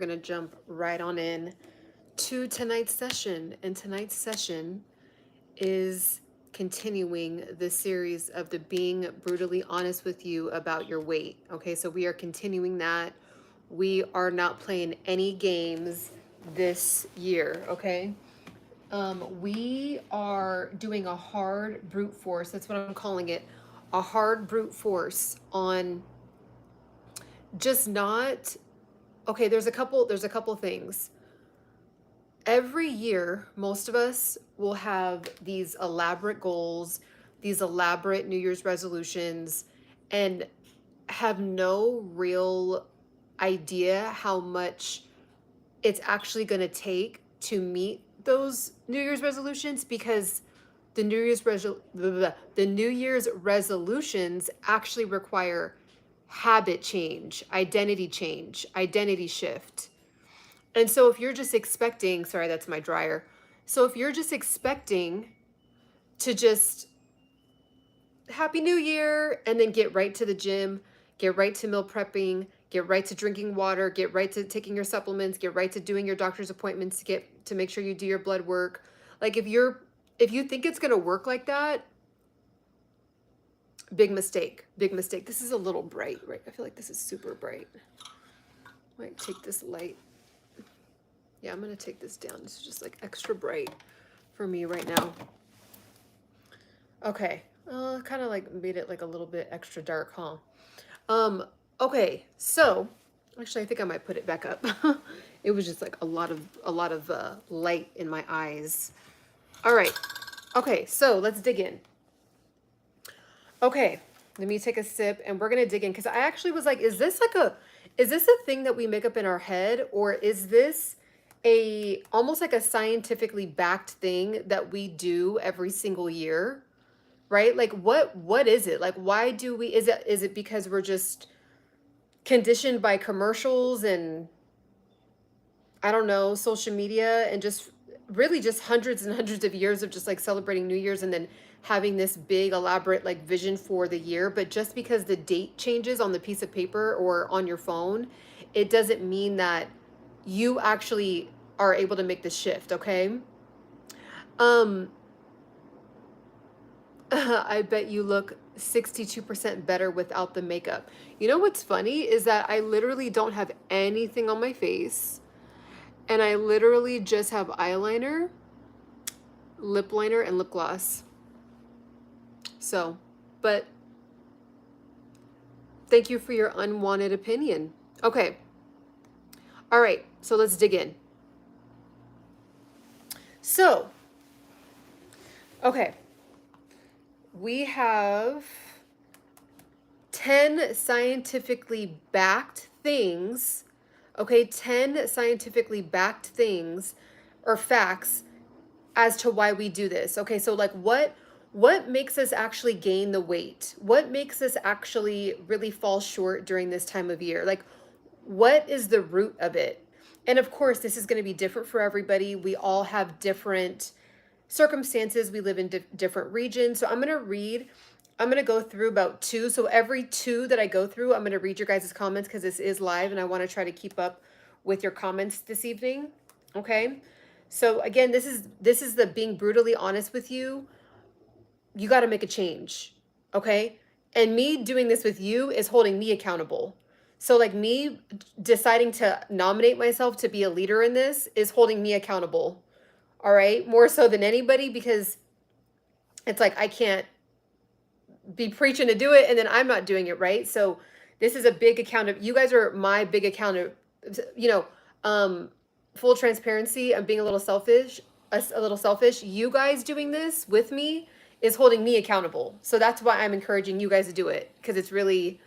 gonna jump right on in to tonight's session. And tonight's session is continuing the series of the being brutally honest with you about your weight. Okay, so we are continuing that. We are not playing any games this year, okay? We are doing a hard brute force. That's what I'm calling it. A hard brute force on just not okay, there's a couple things. Every year, most of us will have these elaborate goals, these elaborate New Year's resolutions, and have no real idea how much it's actually going to take to meet those New Year's resolutions because the New Year's resolutions actually require habit change, identity shift. And so if you're just expecting, sorry, that's my dryer. So if you're just expecting to just Happy New Year and then get right to the gym, get right to meal prepping, get right to drinking water, get right to taking your supplements, get right to doing your doctor's appointments to get to make sure you do your blood work. Like if you think it's going to work like that, big mistake. Big mistake. This is a little bright, right? I feel like this is super bright. Might take this light. Yeah, I'm going to take this down. This is just like extra bright for me right now. Okay. Kind of like made it like a little bit extra dark, huh? Okay. So, actually I think I might put it back up. It was just like a lot of light in my eyes. All right. Okay, so let's dig in. Okay, let me take a sip and we're going to dig in because I actually was like, is this a thing that we make up in our head, or is this a almost like a scientifically backed thing that we do every single year? Right? Like what is it? Like why do we is it because we're just conditioned by commercials and I don't know, social media and just really just hundreds and hundreds of years of just like celebrating New Year's and then having this big elaborate like vision for the year, but just because the date changes on the piece of paper or on your phone, it doesn't mean that you actually are able to make the shift, okay? Um I bet you look 62% better without the makeup. You know what's funny is that I literally don't have anything on my face and I literally just have eyeliner, lip liner, and lip gloss. So, but thank you for your unwanted opinion. Okay. All right. So let's dig in. So, okay. We have 10 scientifically backed things. Okay, 10 scientifically backed things or facts as to why we do this. Okay, so like what makes us actually gain the weight? What makes us actually really fall short during this time of year? Like what is the root of it? And of course, this is going to be different for everybody. We all have different circumstances. We live in different regions. So I'm going to go through about two. So every two that I go through, I'm going to read your guys' comments because this is live and I want to try to keep up with your comments this evening. Okay. So again, this is the being brutally honest with you. You got to make a change. Okay. And me doing this with you is holding me accountable. So like me deciding to nominate myself to be a leader in this is holding me accountable. All right. More so than anybody, because it's like, I can't be preaching to do it and then I'm not doing it, right? So this is a big account of you guys are my big account of, full transparency. I'm being a little selfish. You guys doing this with me is holding me accountable. So that's why I'm encouraging you guys to do it, because it's really,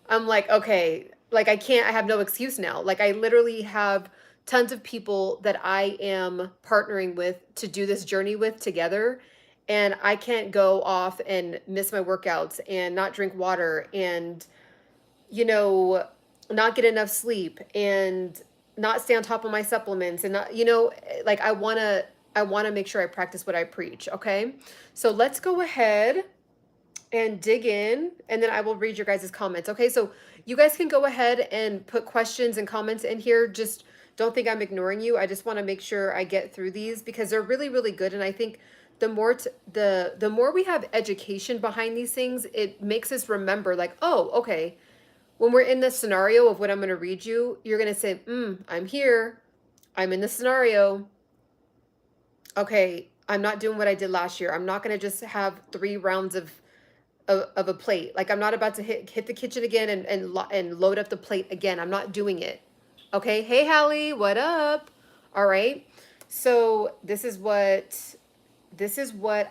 I'm like, okay, like I have no excuse now. Like I literally have tons of people that I am partnering with to do this journey with together. And I can't go off and miss my workouts and not drink water and, not get enough sleep and not stay on top of my supplements and not, like I want to make sure I practice what I preach. Okay. So let's go ahead and dig in and then I will read your guys' comments. Okay. So You guys can go ahead and put questions and comments in here. Just don't think I'm ignoring you. I just want to make sure I get through these because they're really, really good. And I think the more we have education behind these things, it makes us remember like, oh, okay, when we're in the scenario of what I'm going to read you, you're going to say, I'm here. I'm in the scenario. Okay, I'm not doing what I did last year. I'm not going to just have 3 rounds of a plate. Like I'm not about to hit the kitchen again and load up the plate again. I'm not doing it. Okay. Hey, Hallie, what up? All right. So this is what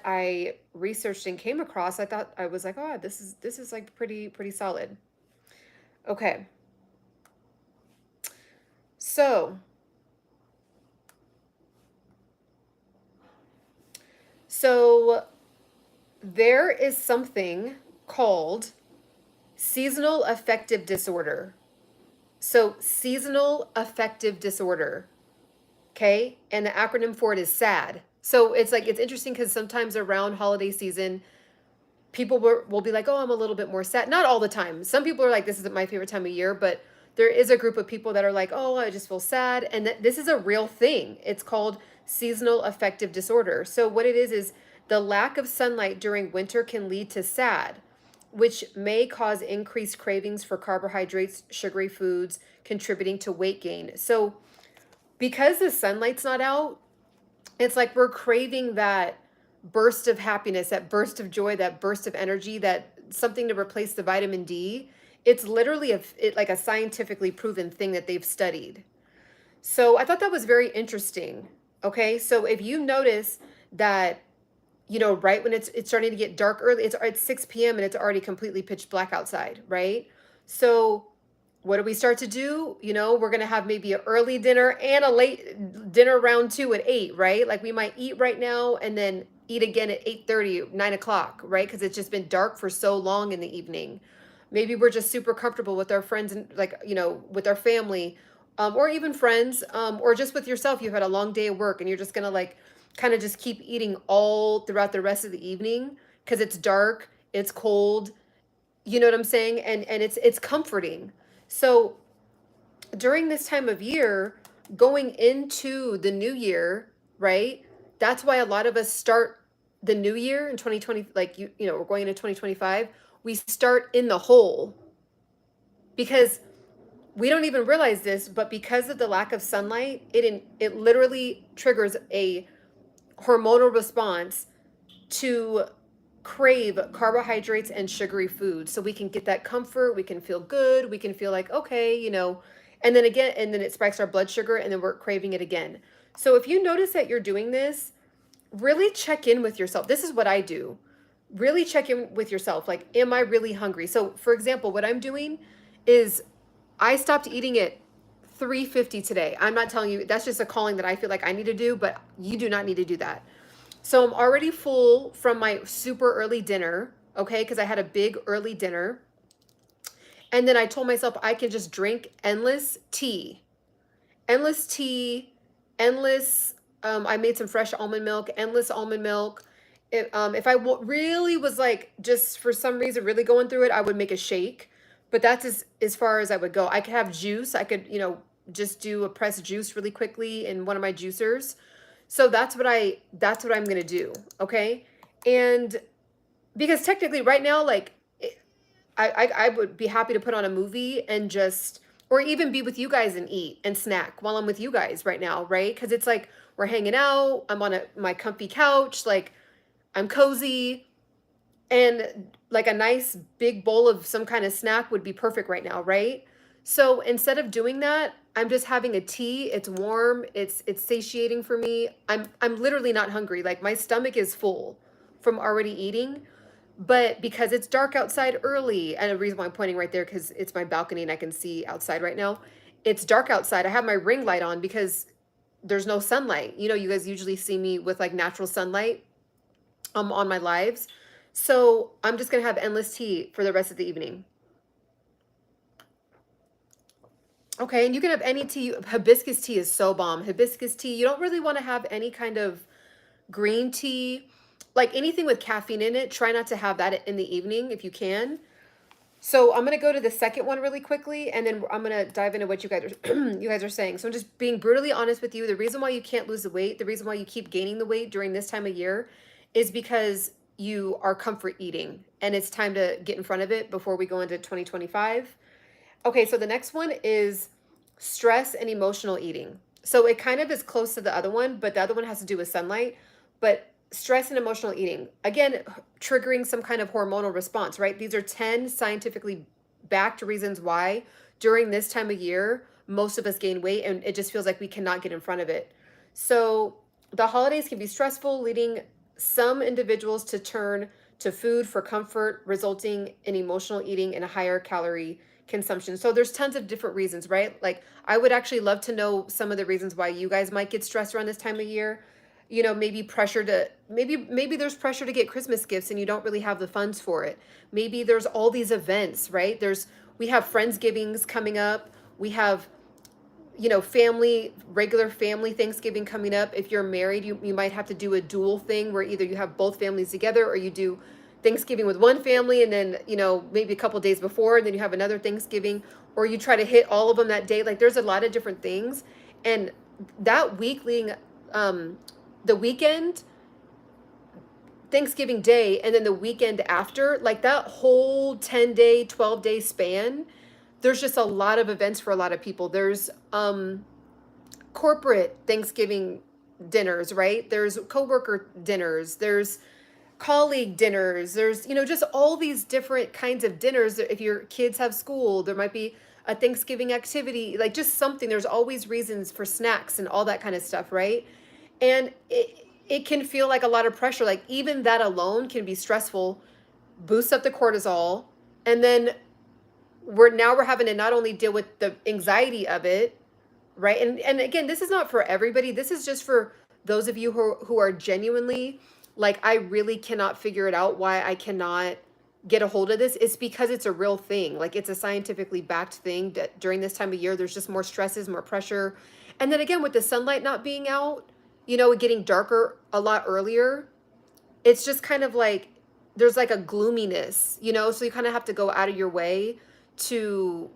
I researched and came across. I was like, oh, this is like pretty solid. Okay. So so there is something called seasonal affective disorder. So seasonal affective disorder. Okay. And the acronym for it is SAD. So it's like, it's interesting because sometimes around holiday season, people will be like, oh, I'm a little bit more sad. Not all the time. Some people are like, this isn't my favorite time of year, but there is a group of people that are like, oh, I just feel sad. And this is a real thing. It's called seasonal affective disorder. So what it is the lack of sunlight during winter can lead to SAD, which may cause increased cravings for carbohydrates, sugary foods, contributing to weight gain. So because the sunlight's not out, it's like we're craving that burst of happiness, that burst of joy, that burst of energy, that something to replace the vitamin D. It's literally like a scientifically proven thing that they've studied. So I thought that was very interesting. Okay, so if you notice that, right when it's starting to get dark early, it's 6 p.m. and it's already completely pitch black outside, right? So what do we start to do? We're going to have maybe an early dinner and a late dinner round 2 at 8, right? Like we might eat right now and then eat again at 8:30, 9 o'clock, right? Because it's just been dark for so long in the evening. Maybe we're just super comfortable with our friends and like, with our family, or even friends, or just with yourself. You've had a long day of work and you're just going to like kind of just keep eating all throughout the rest of the evening because it's dark, it's cold, you know what I'm saying? And it's comforting. So during this time of year, going into the new year, right? That's why a lot of us start the new year in 2020, like we're going into 2025, we start in the hole because we don't even realize this, but because of the lack of sunlight, it literally triggers a hormonal response to crave carbohydrates and sugary foods so we can get that comfort, we can feel good, we can feel like okay, and then again, and then it spikes our blood sugar and then we're craving it again. So if you notice that you're doing this, really check in with yourself. This is what I do. Really check in with yourself. Like, am I really hungry? So for example, what I'm doing is I stopped eating at 3:50 today. I'm not telling you, that's just a calling that I feel like I need to do, but you do not need to do that. So I'm already full from my super early dinner, okay? Because I had a big early dinner. And then I told myself I can just drink endless tea, endless, I made some fresh almond milk, endless almond milk. If I really was like, just for some reason, really going through it, I would make a shake. But that's as far as I would go. I could have juice. I could, just do a pressed juice really quickly in one of my juicers. So that's what I'm going to do. Okay. And because technically right now, like I would be happy to put on a movie and just, or even be with you guys and eat and snack while I'm with you guys right now. Right. Cause it's like, we're hanging out. I'm on my comfy couch. Like I'm cozy and like a nice big bowl of some kind of snack would be perfect right now. Right. So instead of doing that, I'm just having a tea. It's warm. It's satiating for me. I'm literally not hungry. Like my stomach is full from already eating. But because it's dark outside early, and the reason why I'm pointing right there because it's my balcony and I can see outside right now. It's dark outside. I have my ring light on because there's no sunlight. You guys usually see me with like natural sunlight on my lives. So I'm just gonna have endless tea for the rest of the evening. Okay, and you can have any tea. Hibiscus tea is so bomb. Hibiscus tea, you don't really want to have any kind of green tea, like anything with caffeine in it. Try not to have that in the evening if you can. So I'm gonna go to the second one really quickly, and then I'm gonna dive into what you guys are you guys are saying. So I'm just being brutally honest with you. The reason why you can't lose the weight, the reason why you keep gaining the weight during this time of year, is because you are comfort eating, and it's time to get in front of it before we go into 2025. Okay, so the next one is stress and emotional eating. So it kind of is close to the other one, but the other one has to do with sunlight. But stress and emotional eating, again, triggering some kind of hormonal response, right? These are 10 scientifically backed reasons why during this time of year, most of us gain weight and it just feels like we cannot get in front of it. So the holidays can be stressful, leading some individuals to turn to food for comfort, resulting in emotional eating and a higher calorie consumption. So there's tons of different reasons, right? Like I would actually love to know some of the reasons why you guys might get stressed around this time of year. You know, maybe pressure to maybe there's pressure to get Christmas gifts and you don't really have the funds for it. Maybe there's all these events, right? We have Friendsgivings coming up. We have, you know, regular family Thanksgiving coming up. If you're married, you might have to do a dual thing where either you have both families together or you do Thanksgiving with one family and then, you know, maybe a couple days before and then you have another Thanksgiving, or you try to hit all of them that day. Like there's a lot of different things. And that week leading, the weekend, Thanksgiving Day, and then the weekend after, like that whole 10-day, 12-day span, there's just a lot of events for a lot of people. There's corporate Thanksgiving dinners, right? There's coworker dinners, there's colleague dinners, there's, you know, just all these different kinds of dinners. If your kids have school, there might be a Thanksgiving activity, like just something. There's always reasons for snacks and all that kind of stuff, right? And it can feel like a lot of pressure. Like even that alone can be stressful, boost up the cortisol, and then we're having to not only deal with the anxiety of it, right? And again, this is not for everybody. This is just for those of you who are genuinely like, I really cannot figure it out why I cannot get a hold of this. It's because it's a real thing. Like it's a scientifically backed thing that during this time of year, there's just more stresses, more pressure. And then again, with the sunlight not being out, you know, getting darker a lot earlier, it's just kind of like there's like a gloominess, you know, so you kind of have to go out of your way to,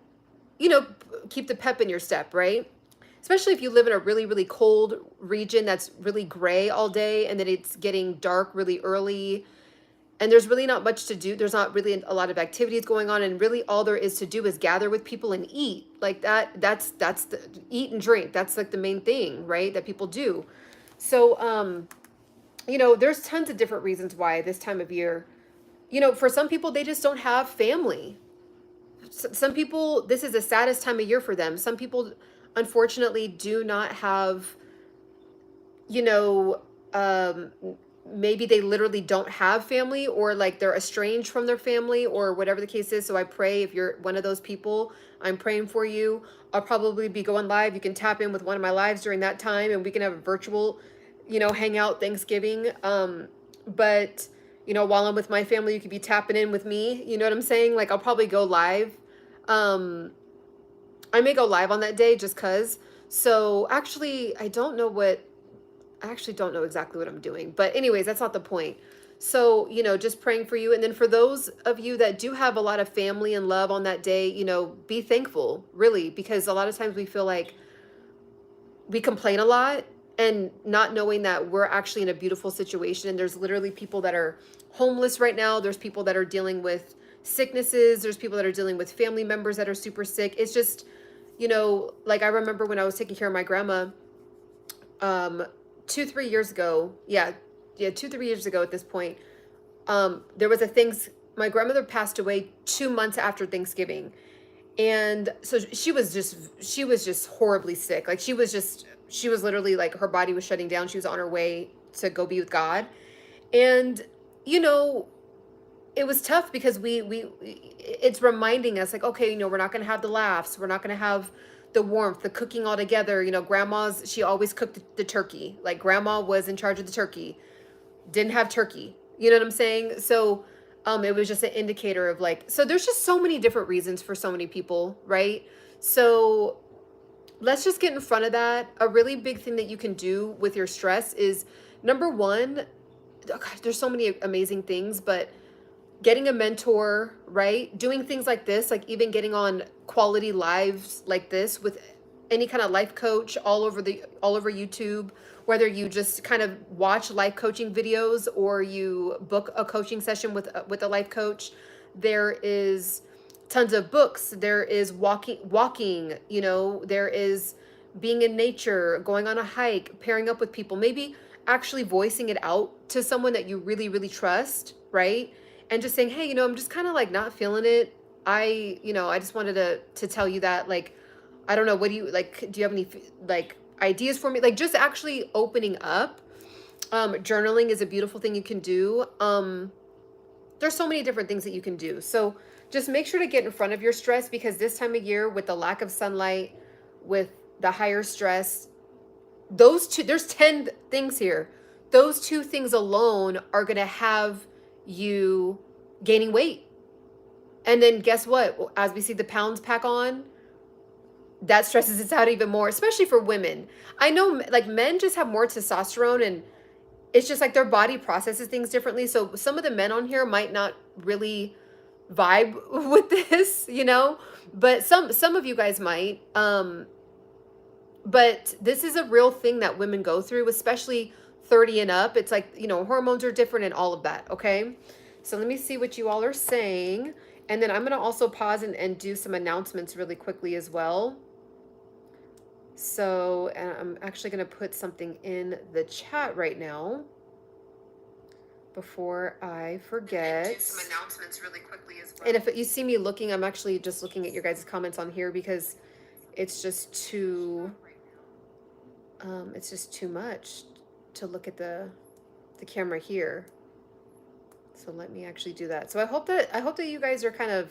you know, keep the pep in your step, right? Especially if you live in a really, really cold region that's really gray all day and then it's getting dark really early and there's really not much to do. There's not really a lot of activities going on, and really all there is to do is gather with people and eat. Like that's the eat and drink. That's like the main thing, right? That people do. So you know, there's tons of different reasons why this time of year, you know, for some people they just don't have family. Some people, this is the saddest time of year for them. Some people unfortunately do not have, you know, maybe they literally don't have family, or like they're estranged from their family or whatever the case is. So I pray if you're one of those people, I'm praying for you. I'll probably be going live. You can tap in with one of my lives during that time and we can have a virtual, you know, hangout Thanksgiving. But you know, while I'm with my family, you could be tapping in with me. You know what I'm saying? Like I'll probably go live. I may go live on that day just cause. So actually, I actually don't know exactly what I'm doing, but anyways, that's not the point. So, you know, just praying for you. And then for those of you that do have a lot of family and love on that day, you know, be thankful, really, because a lot of times we feel like we complain a lot and not knowing that we're actually in a beautiful situation. And there's literally people that are homeless right now. There's people that are dealing with sicknesses. There's people that are dealing with family members that are super sick. It's just, you know, like I remember when I was taking care of my grandma, 2-3 years ago, yeah, 2-3 years ago at this point, there was my grandmother passed away 2 months after Thanksgiving. And so she was just horribly sick. Like she was literally like her body was shutting down. She was on her way to go be with God. And, you know, it was tough because it's reminding us like, okay, you know, we're not going to have the laughs. We're not going to have the warmth, the cooking all together. You know, she always cooked the turkey. Like grandma was in charge of the turkey, didn't have turkey. You know what I'm saying? So, it was just an indicator of like, so there's just so many different reasons for so many people, right? So let's just get in front of that. A really big thing that you can do with your stress is number one, oh gosh, there's so many amazing things, but getting a mentor, right? Doing things like this, like even getting on quality lives like this with any kind of life coach all over YouTube, whether you just kind of watch life coaching videos or you book a coaching session with a life coach. There is tons of books. There is walking, you know, there is being in nature, going on a hike, pairing up with people, maybe actually voicing it out to someone that you really, really trust, right? And just saying, hey, you know, I'm just kind of like not feeling it. I just wanted to tell you that, like, I don't know, what do you like? Do you have any like ideas for me? Like, just actually opening up. Journaling is a beautiful thing you can do. There's so many different things that you can do. So just make sure to get in front of your stress, because this time of year, with the lack of sunlight, with the higher stress, those two, there's 10 things here. Those two things alone are going to have you gaining weight. And then guess what? As we see the pounds pack on, that stresses it out even more, especially for women. I know like men just have more testosterone, and it's just like their body processes things differently. So some of the men on here might not really vibe with this, you know, but some of you guys might. But this is a real thing that women go through, especially 30 and up. It's like, you know, hormones are different and all of that, okay? So let me see what you all are saying. And then I'm going to also pause and do some announcements really quickly as well. So I'm actually going to put something in the chat right now before I forget. Do some announcements really quickly as well. And if you see me looking, I'm actually just looking at your guys' comments on here, because it's just too much to look at the camera here. So let me actually do that. So I hope that you guys are kind of,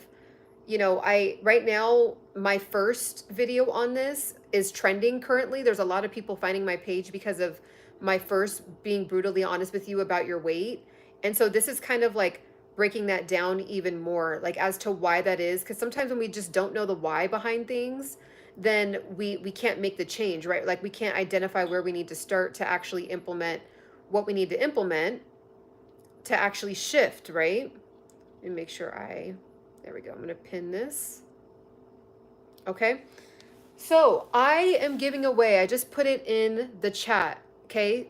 you know, right now my first video on this is trending currently. There's a lot of people finding my page because of my first being brutally honest with you about your weight. And so this is kind of like breaking that down even more, like as to why that is, because sometimes when we just don't know the why behind things, then we can't make the change, right? Like we can't identify where we need to start to actually implement what we need to implement to actually shift, right? And make sure there we go. I'm going to pin this. Okay. So I am giving away, I just put it in the chat. Okay.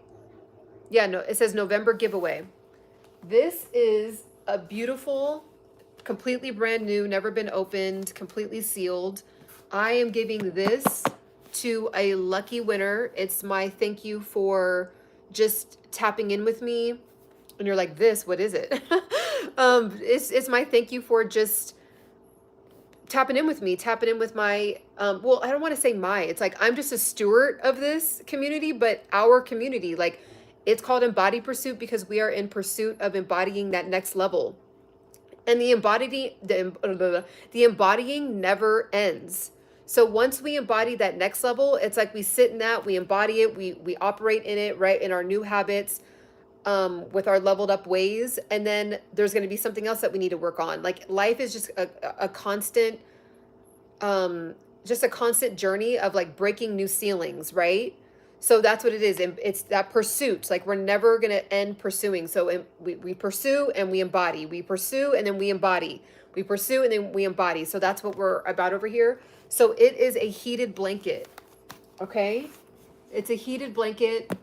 Yeah, no, it says November giveaway. This is a beautiful, completely brand new, never been opened, completely sealed. I am giving this to a lucky winner. It's my thank you for just tapping in with me. And you're like, what is it? It's my thank you for just tapping in with me, tapping in with my, well, I don't want to say it's like, I'm just a steward of this community, but our community, like, it's called Embody Pursuit because we are in pursuit of embodying that next level. And the embodying never ends. So once we embody that next level, it's like we sit in that, we embody it, we operate in it, right, in our new habits, with our leveled up ways. And then there's going to be something else that we need to work on. Like life is just a constant, just a constant journey of like breaking new ceilings, right? So that's what it is. And it's that pursuit. Like we're never going to end pursuing. So we pursue and we embody. We pursue and then we embody. We pursue and then we embody. So that's what we're about over here. So it is a heated blanket. Okay. It's a heated blanket.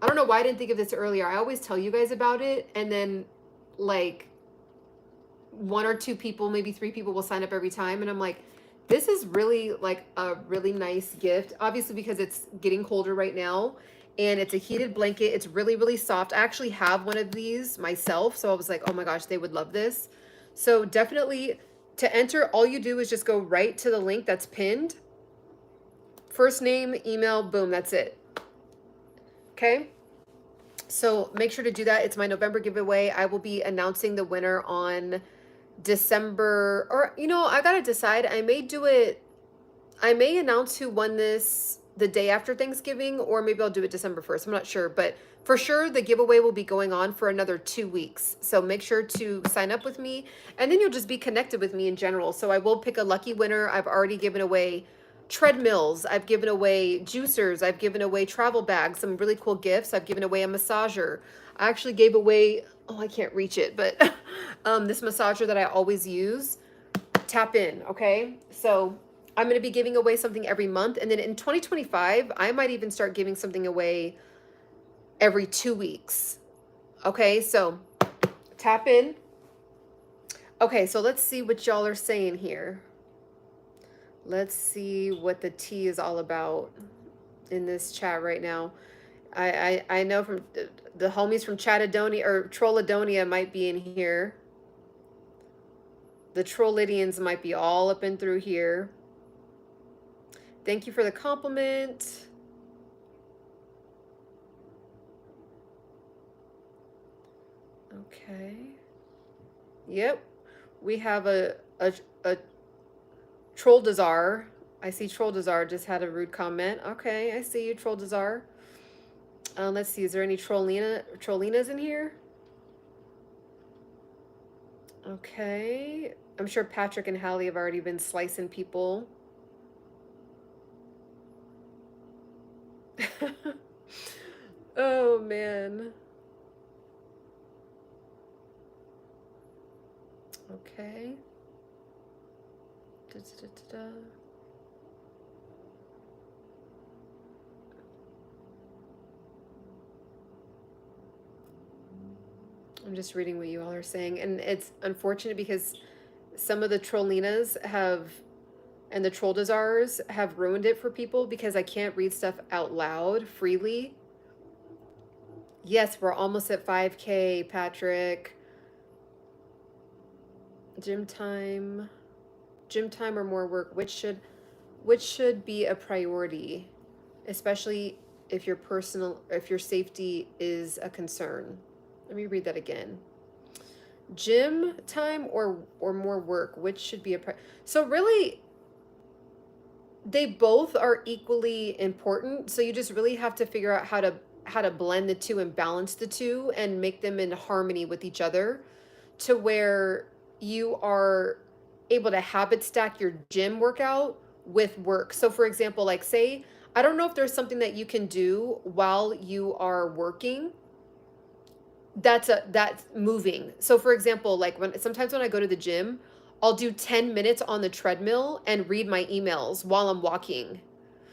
I don't know why I didn't think of this earlier. I always tell you guys about it. And then like 1 or 2 people, maybe 3 people will sign up every time. And I'm like, this is really like a really nice gift, obviously because it's getting colder right now, and it's a heated blanket. It's really, really soft. I actually have one of these myself. So I was like, oh my gosh, they would love this. So definitely to enter, all you do is just go right to the link that's pinned. First name, email, boom, that's it. Okay. So make sure to do that. It's my November giveaway. I will be announcing the winner on December, or, you know, I got to decide. I may announce who won this the day after Thanksgiving, or maybe I'll do it December 1st. I'm not sure, but for sure the giveaway will be going on for another 2 weeks. So make sure to sign up with me, and then you'll just be connected with me in general. So I will pick a lucky winner. I've already given away treadmills. I've given away juicers. I've given away travel bags, some really cool gifts. I've given away a massager. I actually gave away oh, I can't reach it, but this massager that I always use, tap in, okay? So I'm going to be giving away something every month. And then in 2025, I might even start giving something away every 2 weeks. Okay, so tap in. Okay, so let's see what y'all are saying here. Let's see what the tea is all about in this chat right now. I know from the homies from Chattadonia or Trolladonia might be in here. The Trollidians might be all up and through here. Thank you for the compliment. Okay. Yep. We have a Troll Desar. I see Troll Desar just had a rude comment. Okay, I see you, Troll Desar. Let's see, is there any Trollinas in here? Okay. I'm sure Patrick and Hallie have already been slicing people. Oh, man. Okay. Da-da-da-da-da. I'm just reading what you all are saying, and it's unfortunate because some of the Trollinas have, and the Troll Desars have ruined it for people because I can't read stuff out loud freely. Yes, we're almost at 5K, Patrick. Gym time or more work, which should be a priority, especially if your safety is a concern. Let me read that again. Gym time or more work, which should be a priority? So really, they both are equally important. So you just really have to figure out how to blend the two and balance the two and make them in harmony with each other to where you are able to habit stack your gym workout with work. So for example, like say, I don't know if there's something that you can do while you are working that's moving. So for example, like sometimes when I go to the gym, I'll do 10 minutes on the treadmill and read my emails while I'm walking.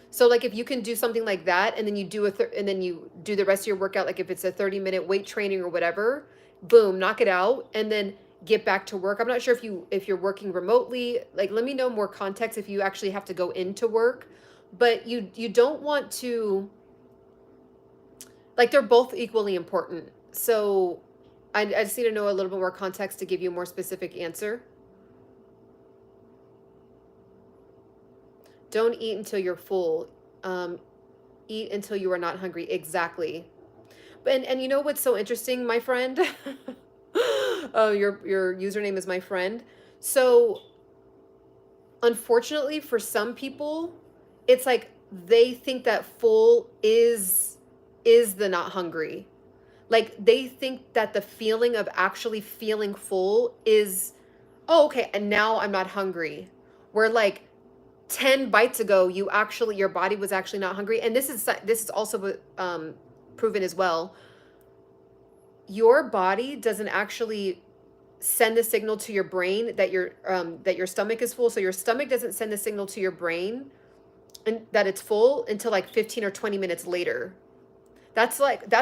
So like if you can do something like that and then you do and then you do the rest of your workout, like if it's a 30-minute weight training or whatever, boom, knock it out and then get back to work. I'm not sure if you're working remotely, like let me know more context if you actually have to go into work, but you don't want to, like they're both equally important. So I just need to know a little bit more context to give you a more specific answer. Don't eat until you're full. Eat until you are not hungry. Exactly. And you know what's so interesting, my friend? Oh, your username is my friend. So unfortunately for some people, it's like they think that full is the not hungry. Like they think that the feeling of actually feeling full is, oh, okay, and now I'm not hungry. Where like 10 bites ago, your body was actually not hungry. And this is also proven as well. Your body doesn't actually send the signal to your brain that your stomach is full. So your stomach doesn't send the signal to your brain and that it's full until like 15 or 20 minutes later. That's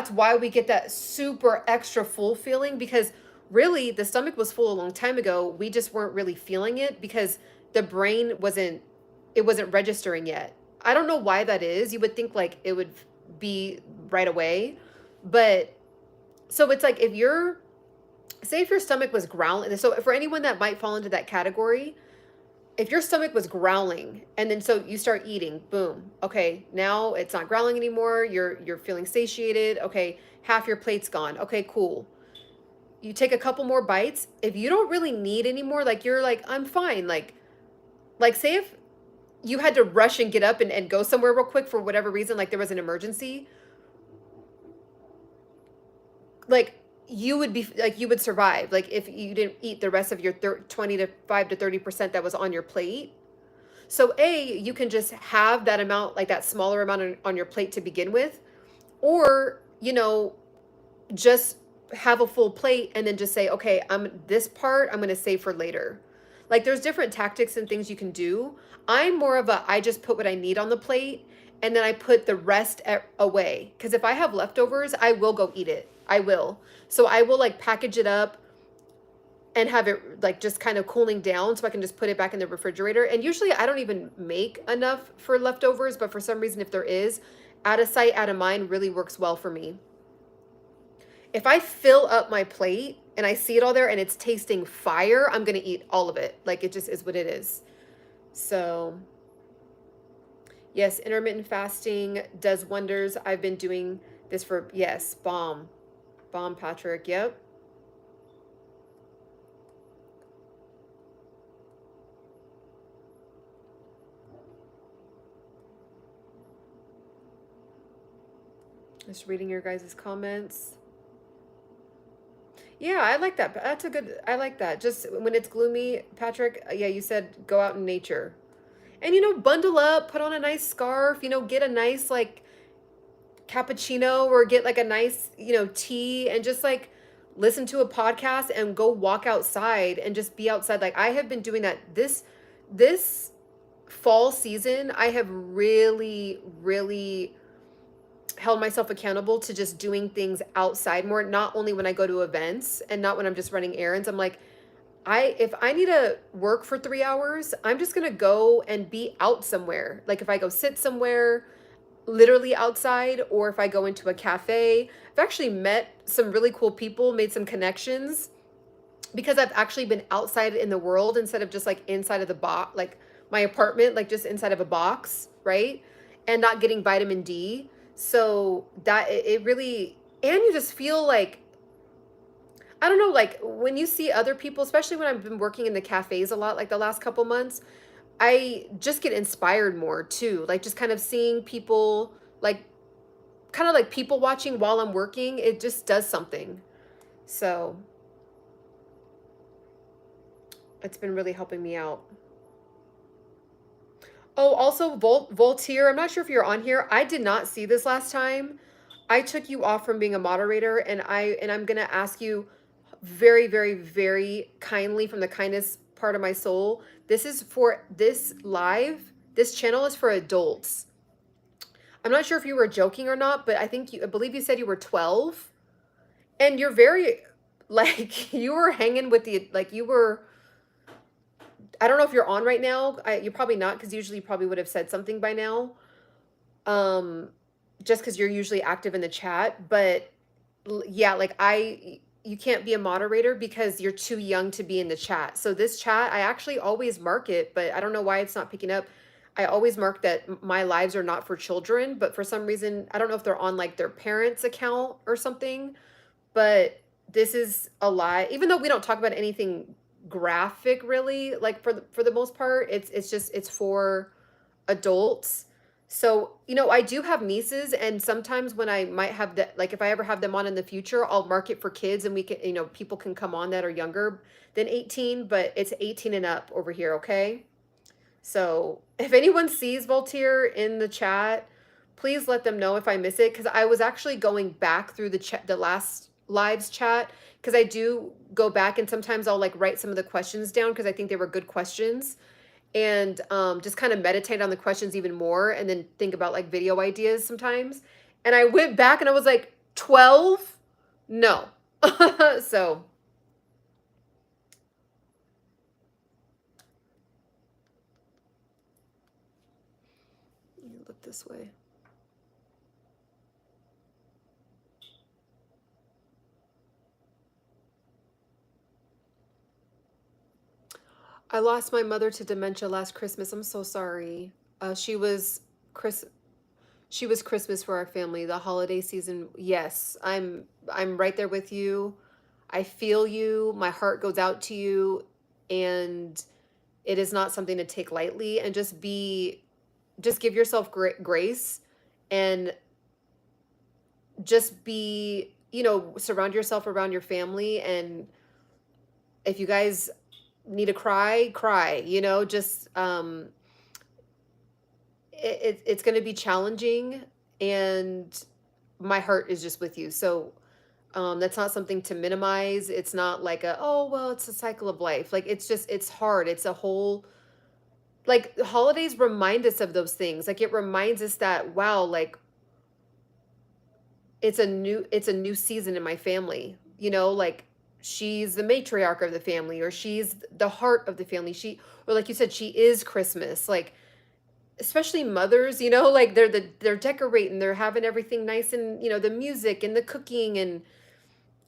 why we get that super extra full feeling, because really the stomach was full a long time ago. We just weren't really feeling it because the brain wasn't registering yet. I don't know why that is. You would think like it would be right away. But so it's like if your stomach was growling. So for anyone that might fall into that category, if your stomach was growling and then so you start eating, boom. Okay, now it's not growling anymore. You're feeling satiated. Okay, half your plate's gone. Okay, cool. You take a couple more bites. If you don't really need anymore, like you're like, I'm fine. Like say if you had to rush and get up and go somewhere real quick for whatever reason, like there was an emergency, like you would survive. Like if you didn't eat the rest of your 25 to 30% that was on your plate. So you can just have that amount, like that smaller amount on your plate to begin with, or, just have a full plate and then just say, okay, this part I'm going to save for later. Like there's different tactics and things you can do. I'm more of a, I just put what I need on the plate and then I put the rest away. Because if I have leftovers, I will go eat it. I will. So I will like package it up and have it like just kind of cooling down so I can just put it back in the refrigerator. And usually I don't even make enough for leftovers, but for some reason, if there is, out of sight, out of mind really works well for me. If I fill up my plate and I see it all there and it's tasting fire, I'm going to eat all of it. Like it just is what it is. So yes, intermittent fasting does wonders. I've been doing this for, yes, bomb, Patrick. Yep. Just reading your guys' comments. Yeah, I like that. That's a good, I like that. Just when it's gloomy, Patrick, yeah, you said go out in nature. And, bundle up, put on a nice scarf, get a nice, like, cappuccino or get, like, a nice, tea and just, like, listen to a podcast and go walk outside and just be outside. Like, I have been doing that this fall season. I have really, really held myself accountable to just doing things outside more, not only when I go to events and not when I'm just running errands. I'm like, if I need to work for 3 hours, I'm just gonna go and be out somewhere. Like if I go sit somewhere, literally outside, or if I go into a cafe. I've actually met some really cool people, made some connections because I've actually been outside in the world instead of just like inside of the box, like my apartment, like just inside of a box, right? And not getting vitamin D. So that it really, and you just feel like, I don't know, like when you see other people, especially when I've been working in the cafes a lot, like the last couple months, I just get inspired more too. Like just kind of seeing people, like kind of like people watching while I'm working, it just does something. So it's been really helping me out. Oh, also Voltaire, I'm not sure if you're on here. I did not see this last time. I took you off from being a moderator and I'm going to ask you very, very, very kindly from the kindest part of my soul. This is for this live. This channel is for adults. I'm not sure if you were joking or not, but I believe you said you were 12 and you're very like you were hanging with the like you were I don't know if you're on right now. You're probably not because usually you probably would have said something by now. Um, just because you're usually active in the chat. But yeah, like you can't be a moderator because you're too young to be in the chat. So this chat, I actually always mark it, but I don't know why it's not picking up. I always mark that my lives are not for children, but for some reason, I don't know if they're on like their parents' account or something, but this is a lie. Even though we don't talk about anything graphic really, like for the most part, it's for adults. So, I do have nieces and sometimes when I might have that, like if I ever have them on in the future, I'll mark it for kids and we can, people can come on that are younger than 18, but it's 18 and up over here, okay? So if anyone sees Voltaire in the chat, please let them know if I miss it. Cause I was actually going back through the last lives chat. Cause I do go back and sometimes I'll like write some of the questions down. Cause I think they were good questions and just kind of meditate on the questions even more and then think about like video ideas sometimes. And I went back and I was like, 12? No. So let me look this way. I lost my mother to dementia last Christmas. I'm so sorry. She was Chris. She was Christmas for our family. The holiday season. Yes, I'm right there with you. I feel you. My heart goes out to you, and it is not something to take lightly. And just give yourself grace, and just be, surround yourself around your family. And if you guys need to cry, cry. Just it's going to be challenging, and my heart is just with you. So That's not something to minimize. It's not like a, oh, well, it's a cycle of life. Like, it's just, it's hard. It's a whole, like, holidays remind us of those things. Like, it reminds us that, wow, like, it's a new season in my family. You know, like, she's the matriarch of the family, or she's the heart of the family. Or like you said, she is Christmas. Like, especially mothers, you know, like they're decorating, they're having everything nice, and the music and the cooking and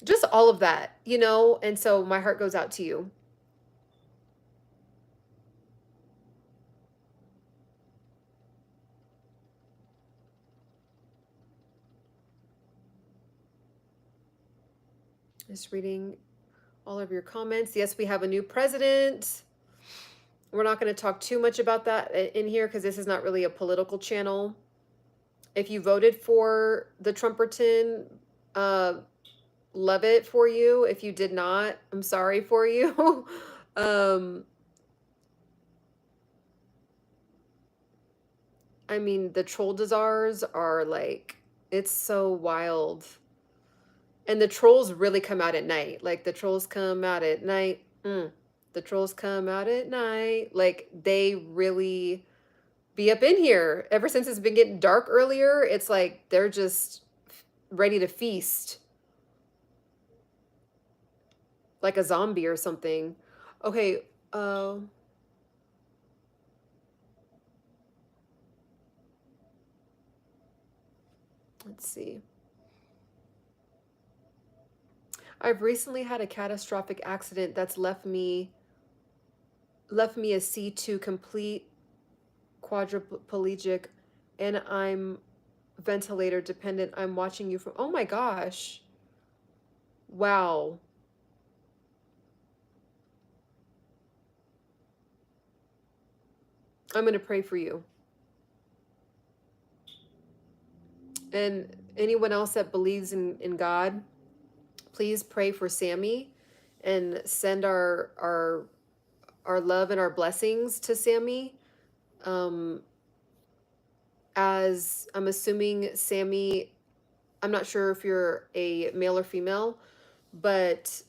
just all of that, and so my heart goes out to you. Just reading all of your comments. Yes, we have a new president. We're not going to talk too much about that in here because this is not really a political channel. If you voted for the Trumperton, uh, love it for you. If you did not, I'm sorry for you. I mean, the troll desires are like, it's so wild. And the trolls really come out at night. Like, the trolls come out at night. The trolls come out at night. Like, they really be up in here. Ever since it's been getting dark earlier, it's like they're just ready to feast. Like a zombie or something. Okay, let's see. I've recently had a catastrophic accident that's left me a C2 complete quadriplegic, and I'm ventilator dependent. I'm watching you from, oh my gosh. Wow. I'm going to pray for you. And anyone else that believes in God, please pray for Sammy and send our love and our blessings to Sammy. As I'm assuming Sammy, I'm not sure if you're a male or female, but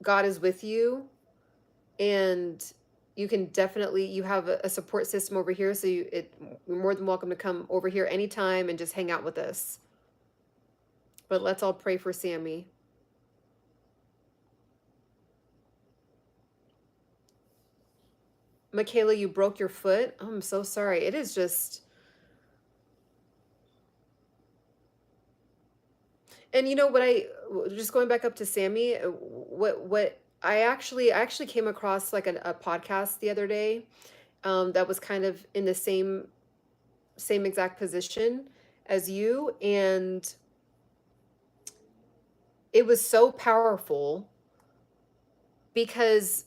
God is with you, and you can definitely, you have a support system over here, so you're more than welcome to come over here anytime and just hang out with us. But let's all pray for Sammy. Michaela, you broke your foot. Oh, I'm so sorry. It is just, and what just going back up to Sammy, what I actually came across like a podcast the other day, that was kind of in the same exact position as you, and it was so powerful because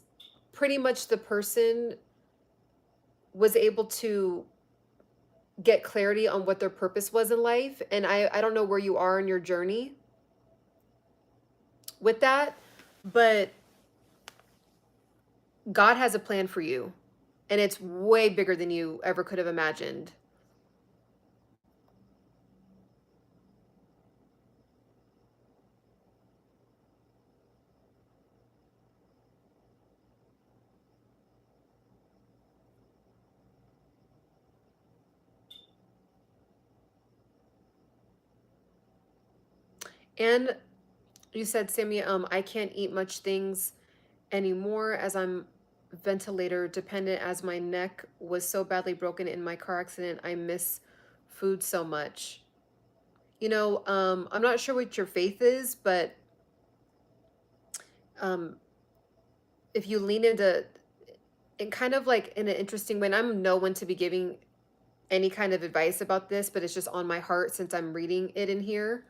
pretty much the person was able to get clarity on what their purpose was in life. And I don't know where you are in your journey with that, but God has a plan for you, and it's way bigger than you ever could have imagined. And you said, Sammy, I can't eat much things anymore as I'm ventilator dependent, as my neck was so badly broken in my car accident. I miss food so much. I'm not sure what your faith is, but um, if you lean into, and kind of like in an interesting way, and I'm no one to be giving any kind of advice about this, but it's just on my heart since I'm reading it in here.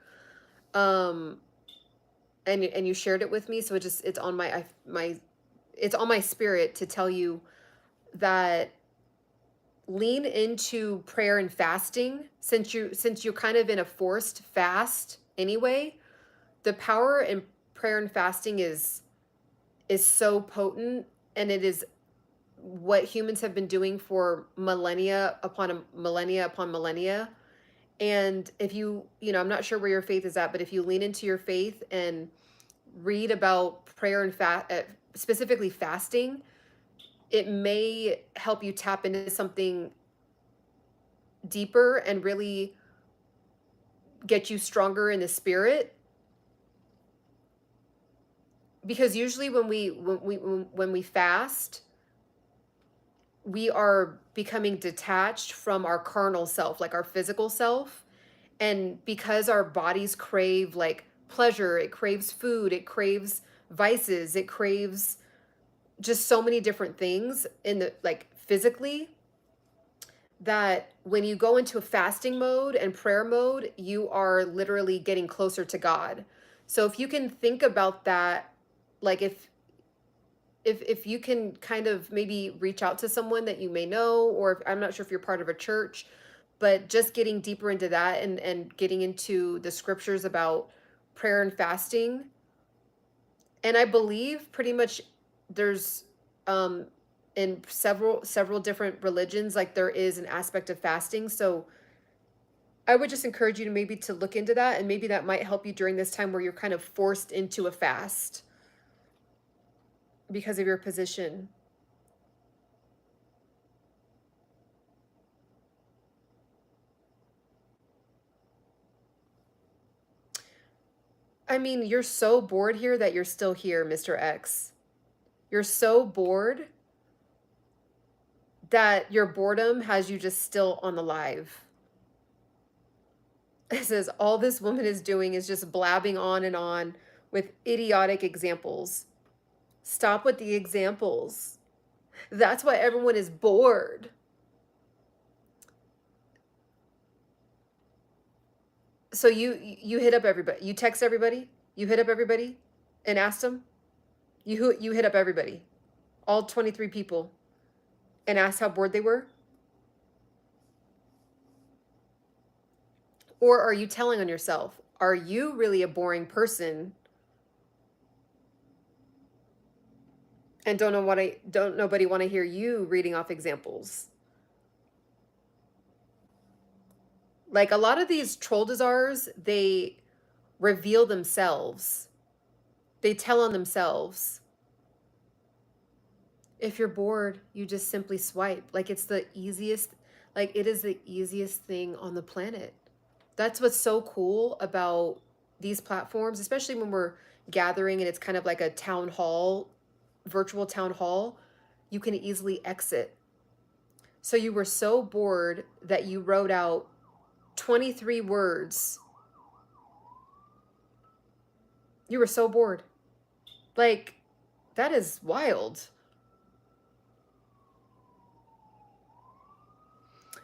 Um, and you shared it with me, so it's on it's on my spirit to tell you that lean into prayer and fasting, since you're kind of in a forced fast anyway. The power in prayer and fasting is so potent, and it is what humans have been doing for millennia upon millennia upon millennia. And if I'm not sure where your faith is at, but if you lean into your faith and read about prayer and specifically fasting, it may help you tap into something deeper and really get you stronger in the spirit. Because usually when we fast, we are becoming detached from our carnal self, like our physical self. And because our bodies crave like pleasure, it craves food, it craves vices, it craves just so many different things in the like physically, that when you go into a fasting mode and prayer mode, you are literally getting closer to God. So if you can think about that, like if you can kind of maybe reach out to someone that you may know, or I'm not sure if you're part of a church, but just getting deeper into that and getting into the scriptures about prayer and fasting. And I believe pretty much there's um in several different religions, like there is an aspect of fasting. So I would just encourage you to maybe to look into that, and maybe that might help you during this time where you're kind of forced into a fast because of your position. I mean, you're so bored here that you're still here, Mr. X. You're so bored that your boredom has you just still on the live. It says all this woman is doing is just blabbing on and on with idiotic examples. Stop with the examples. That's why everyone is bored. So you hit up everybody. You text everybody. You hit up everybody and asked them. You hit up everybody, all 23 people, and asked how bored they were. Or are you telling on yourself? Are you really a boring person and don't nobody want to hear you reading off examples? Like a lot of these troll desires, they reveal themselves. They tell on themselves. If you're bored, you just simply swipe. Like it's the easiest, like it is the easiest thing on the planet. That's what's so cool about these platforms, especially when we're gathering and it's kind of like a town hall, virtual town hall. You can easily exit. So you were so bored that you wrote out 23 words. You were so bored. Like, that is wild.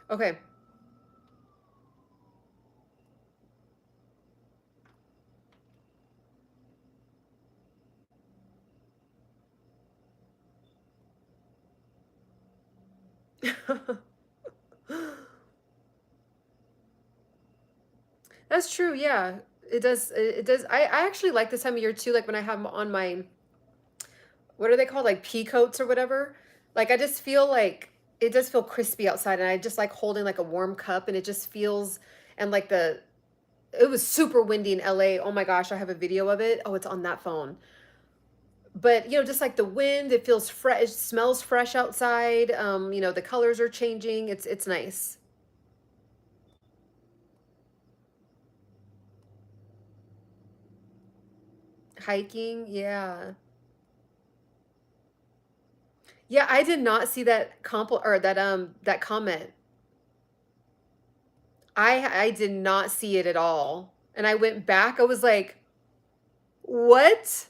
Okay. That's true. Yeah, it does. It does. I actually like this time of year too. Like when I have on my, what are they called? Like pea coats or whatever. Like I just feel like it does feel crispy outside, and I just like holding like a warm cup, and it just feels, and like it was super windy in LA. Oh my gosh, I have a video of it. Oh, it's on that phone. But just like the wind, it feels fresh. It smells fresh outside. The colors are changing. It's nice. Hiking, yeah. Yeah, I did not see that that comment. I did not see it at all. And I went back. I was like, "What?"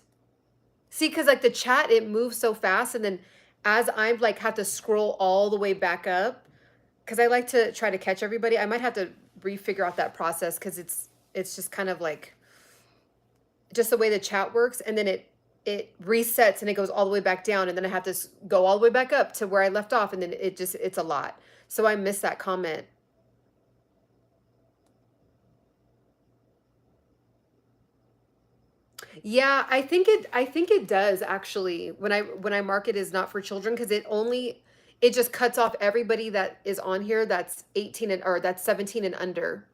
See, because like the chat, it moves so fast, and then as I'm like have to scroll all the way back up, because I like to try to catch everybody. I might have to refigure out that process because it's just kind of like just the way the chat works, and then it resets and it goes all the way back down, and then I have to go all the way back up to where I left off, and then it's a lot. So I missed that comment. Yeah, I think it does actually when I mark it as not for children, because it just cuts off everybody that is on here that's 18 and or that's 17 and under.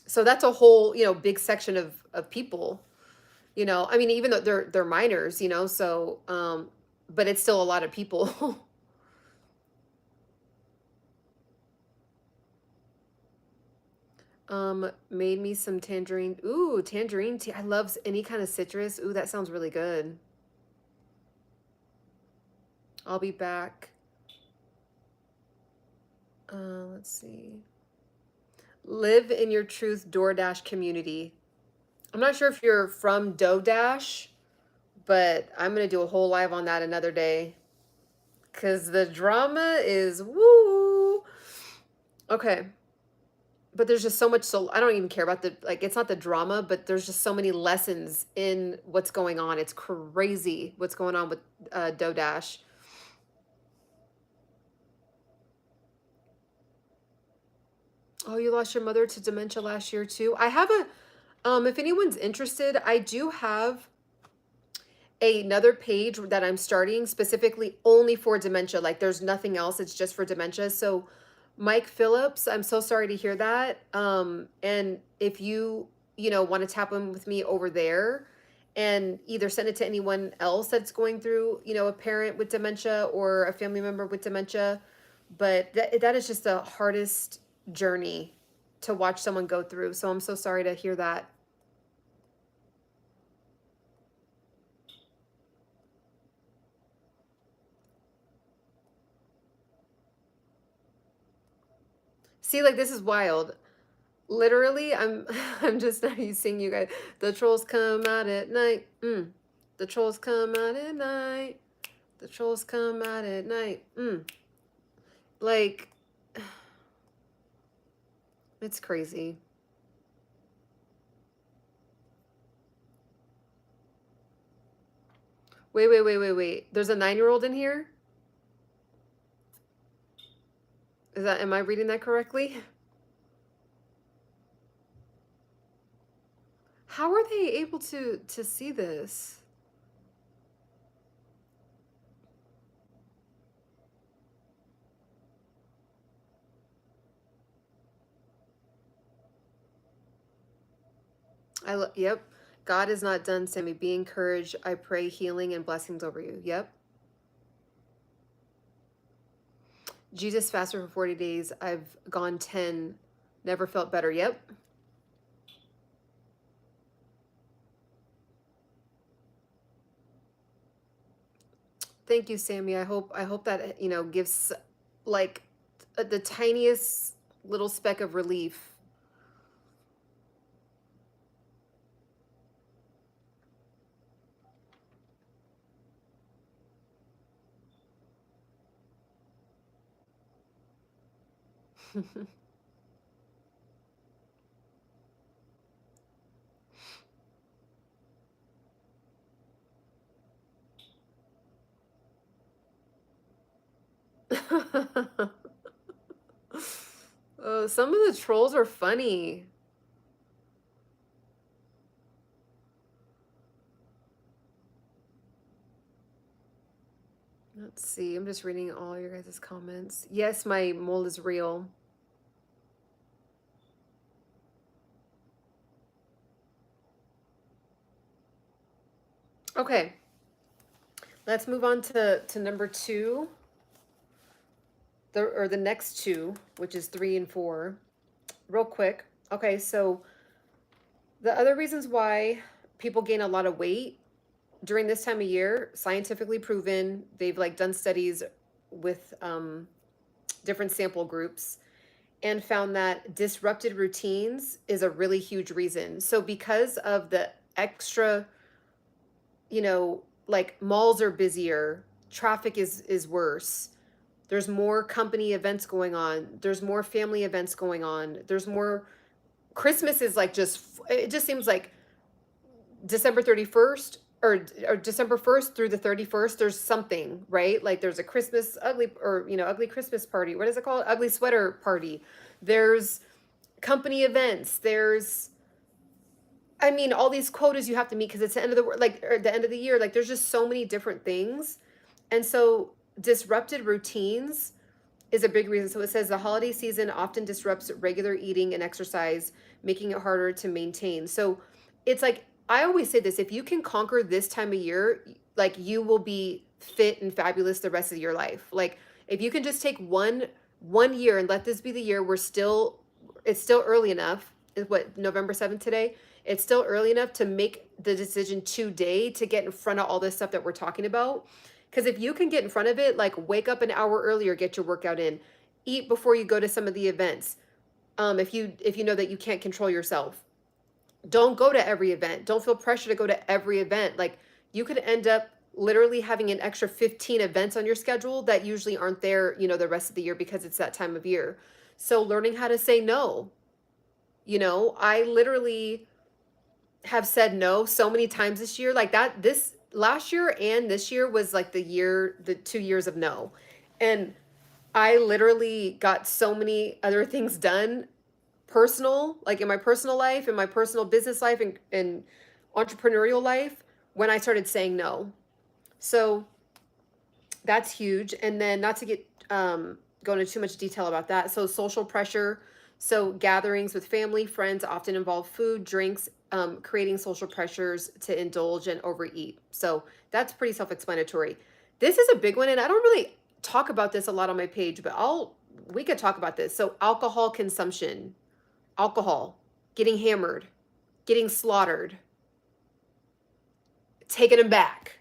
So that's a whole, big section of people, I mean, even though they're minors, so but it's still a lot of people. Made me some tangerine. Ooh, tangerine tea. I love any kind of citrus. Ooh, that sounds really good. I'll be back. Let's see. Live in your truth DoorDash community. I'm not sure if you're from DoorDash, but I'm gonna do a whole live on that another day. Cause the drama is woo. Okay. But there's just so much, so I don't even care about it's not the drama, but there's just so many lessons in what's going on. It's crazy what's going on with DoorDash. Oh, you lost your mother to dementia last year too. I have if anyone's interested, I do have another page that I'm starting specifically only for dementia. Like there's nothing else. It's just for dementia. So Mike Phillips, I'm so sorry to hear that. And if you want to tap in with me over there and either send it to anyone else that's going through, a parent with dementia or a family member with dementia. But that is just the hardest journey to watch someone go through. So I'm so sorry to hear that. See, like this is wild. Literally, I'm I'm just not using you guys. The trolls come out at night. The trolls come out at night. The trolls come out at night. Like it's crazy. Wait. There's a 9-year-old in here? Am I reading that correctly? How are they able to see this? Yep. God is not done, Sammy. Be encouraged. I pray healing and blessings over you. Yep. Jesus fasted for 40 days. I've gone 10. Never felt better. Yep. Thank you, Sammy. I hope that, gives like the tiniest little speck of relief. Oh, some of the trolls are funny. Let's see. I'm just reading all your guys' comments. Yes, my mole is real. Okay. Let's move on to number 2. The next 2, which is 3 and 4. Real quick. Okay, so the other reasons why people gain a lot of weight during this time of year, scientifically proven, they've like done studies with different sample groups and found that disrupted routines is a really huge reason. So because of the extra, like malls are busier, traffic is worse. There's more company events going on. There's more family events going on. There's more. Christmas is like it just seems like December 31st or December 1st through the 31st, there's something, right? Like there's a Christmas ugly Christmas party. What is it called? Ugly sweater party. There's company events. There's, I mean, all these quotas you have to meet because it's the end of the end of the year. Like there's just so many different things. And so disrupted routines is a big reason. So it says the holiday season often disrupts regular eating and exercise, making it harder to maintain. So it's like, I always say this, if you can conquer this time of year, like you will be fit and fabulous the rest of your life. Like if you can just take one year and let this be the year, it's still early enough. Is what, November 7th today? It's still early enough to make the decision today to get in front of all this stuff that we're talking about. Because if you can get in front of it, like wake up an hour earlier, get your workout in, eat before you go to some of the events. If you know that you can't control yourself, don't go to every event. Don't feel pressure to go to every event. Like you could end up literally having an extra 15 events on your schedule that usually aren't there, the rest of the year because it's that time of year. So learning how to say no. I literally have said no so many times this year. Like that, this last year and this year was like the 2 years of no. And I literally got so many other things done, personal, like in my personal life, in my personal business life, and entrepreneurial life, when I started saying no. So that's huge. And then not to get go into too much detail about that. So social pressure. So gatherings with family, friends often involve food, drinks, creating social pressures to indulge and overeat. So that's pretty self-explanatory. This is a big one, and I don't really talk about this a lot on my page, but we could talk about this. So alcohol consumption, alcohol, getting hammered, getting slaughtered, taking them back.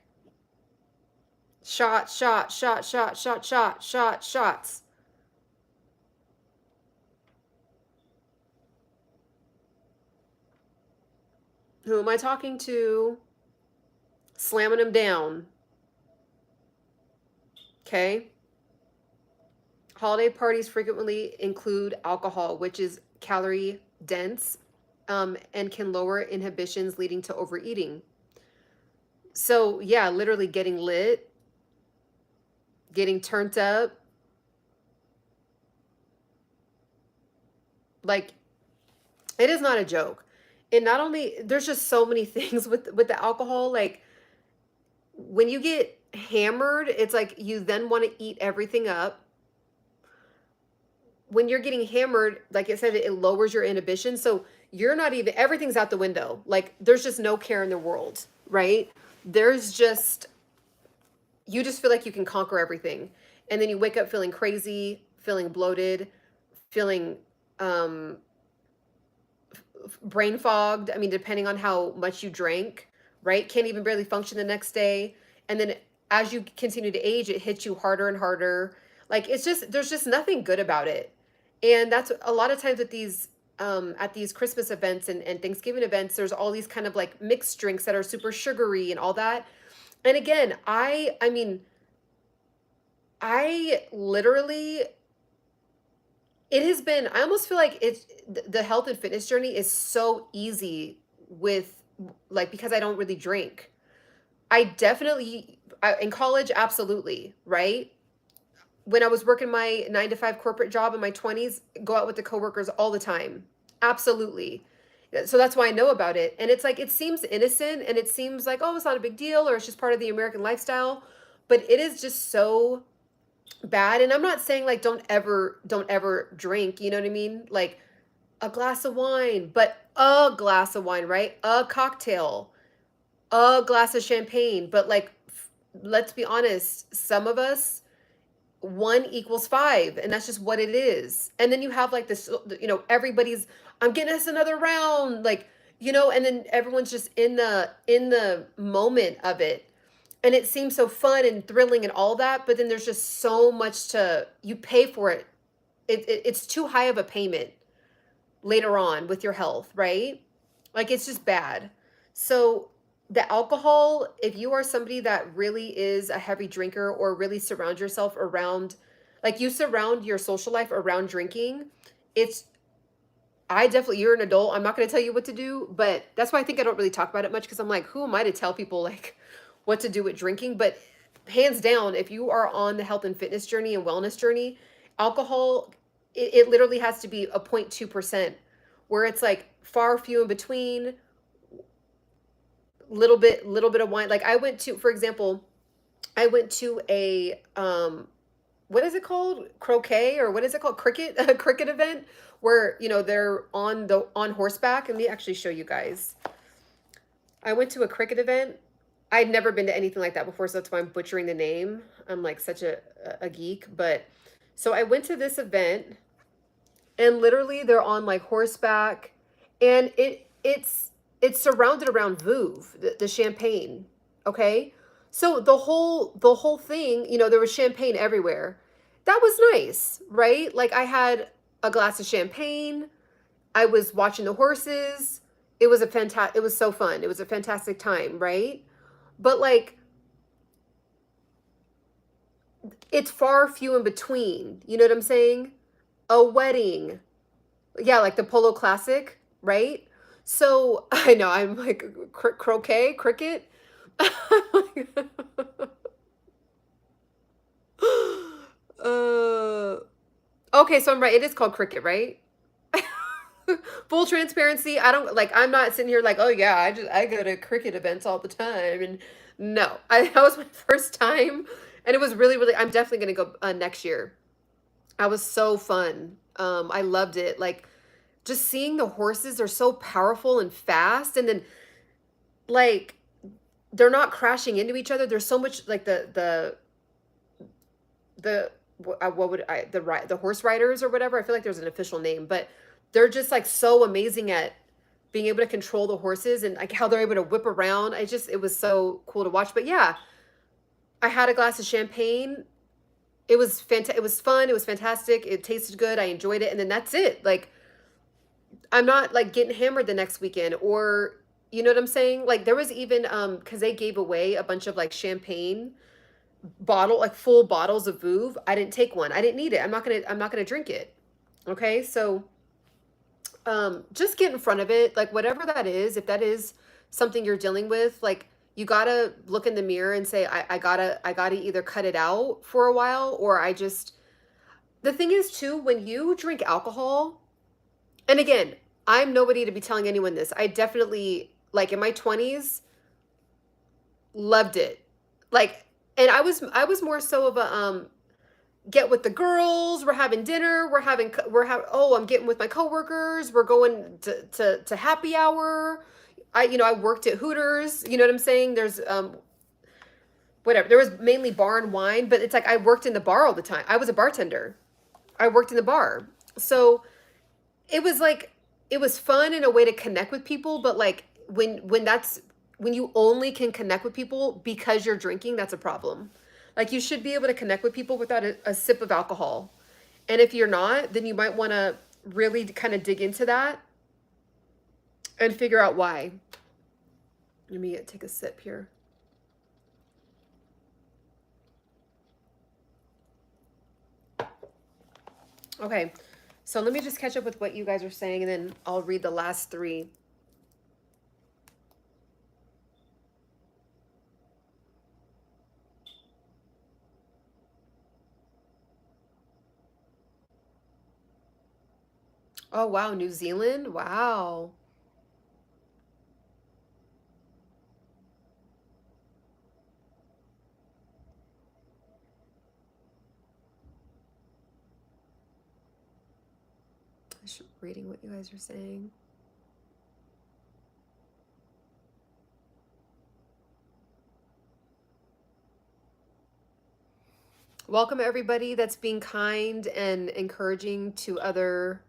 Shot, shot, shot, shot, shot, shot, shot, shots. Who am I talking to? Slamming them down. Okay. Holiday parties frequently include alcohol, which is calorie dense, and can lower inhibitions, leading to overeating. So, yeah, literally getting lit, getting turned up. Like, it is not a joke. And not only, there's just so many things with the alcohol. Like, when you get hammered, it's like you then want to eat everything up. When you're getting hammered, like I said, it lowers your inhibition. So you're not even, everything's out the window. Like there's just no care in the world, right? There's just, you just feel like you can conquer everything. And then you wake up feeling crazy, feeling bloated, feeling brain fogged. I mean, depending on how much you drank, right? Can't even barely function the next day. And then as you continue to age, it hits you harder and harder. Like it's just, there's just nothing good about it. And that's a lot of times at these Christmas events and Thanksgiving events, there's all these kind of like mixed drinks that are super sugary and all that. And again, I mean, I literally, it has been, I almost feel like the health and fitness journey is so easy with, like, because I don't really drink. I definitely, in college, absolutely, right? When I was working my 9 to 5 corporate job in my 20s, go out with the coworkers all the time. Absolutely. So that's why I know about it. And it's like, it seems innocent and it seems like, oh, it's not a big deal or it's just part of the American lifestyle. But it is just so bad. And I'm not saying like don't ever drink, you know what I mean? Like a glass of wine, but a glass of wine, right? A cocktail, a glass of champagne. But like, let's be honest, some of us, 1 equals 5, and that's just what it is. And then you have like this, everybody's, I'm getting us another round, like, and then everyone's just in the moment of it. And it seems so fun and thrilling and all that, but then there's just so much you pay for it. It's too high of a payment later on with your health, right? Like it's just bad. So the alcohol, if you are somebody that really is a heavy drinker or really surround yourself around, like you surround your social life around drinking, it's, you're an adult. I'm not going to tell you what to do, but that's why I think I don't really talk about it much because I'm like, who am I to tell people like what to do with drinking? But hands down, if you are on the health and fitness journey and wellness journey, alcohol, it literally has to be a 0.2%, where it's like far few in between, little bit of wine. Like I went to, for example, I went to a what is it called? Croquet, or what is it called? Cricket, a cricket event where, you know, they're on horseback. Let me actually show you guys. I went to a cricket event. I'd never been to anything like that before, so that's why I'm butchering the name. I'm like such a geek, but so I went to this event, and literally they're on like horseback, and it's surrounded around Vouv, the champagne. Okay, so the whole thing, you know, there was champagne everywhere. That was nice, right? Like I had a glass of champagne. I was watching the horses. It was so fun. It was a fantastic time, right? But like it's far few in between. You know what I'm saying? A wedding. Yeah, like the Polo Classic, right? So I know I'm like croquet, cricket. uh, okay, so I'm right. It is called cricket, right? Full transparency. I don't like. I'm not sitting here like, oh yeah, I go to cricket events all the time, and no, that was my first time, and it was really really. I'm definitely gonna go next year. I was so fun. I loved it. Like just seeing the horses are so powerful and fast, and then like they're not crashing into each other. There's so much like what would I the horse riders or whatever. I feel like there's an official name, but they're just like so amazing at being able to control the horses and like how they're able to whip around. It was so cool to watch. But yeah, I had a glass of champagne. It was fantastic. It was fun. It was fantastic. It tasted good. I enjoyed it. And then that's it. Like I'm not like getting hammered the next weekend, or you know what I'm saying? Like there was even because they gave away a bunch of like champagne like full bottles of Vouv. I didn't take one. I didn't need it. I'm not gonna drink it. Okay. So just get in front of it. Like whatever that is, if that is something you're dealing with, like you gotta look in the mirror and say, I gotta either cut it out for a while, or the thing is too, when you drink alcohol, and again, I'm nobody to be telling anyone this. I definitely, like in my 20s, loved it. Like, and I was more so of a get with the girls, we're having dinner, oh, I'm getting with my coworkers, we're going to happy hour. I worked at Hooters, you know what I'm saying? There's whatever. There was mainly bar and wine, but it's like I worked in the bar all the time. I was a bartender. I worked in the bar. So it was like it was fun in a way to connect with people, but like when you only can connect with people because you're drinking, that's a problem. Like you should be able to connect with people without a sip of alcohol. And if you're not, then you might want to really kind of dig into that and figure out why. Let me take a sip here. Okay, so let me just catch up with what you guys are saying, and then I'll read the last three. Oh, wow, New Zealand? Wow. I'm just reading what you guys are saying. Welcome everybody that's being kind and encouraging to other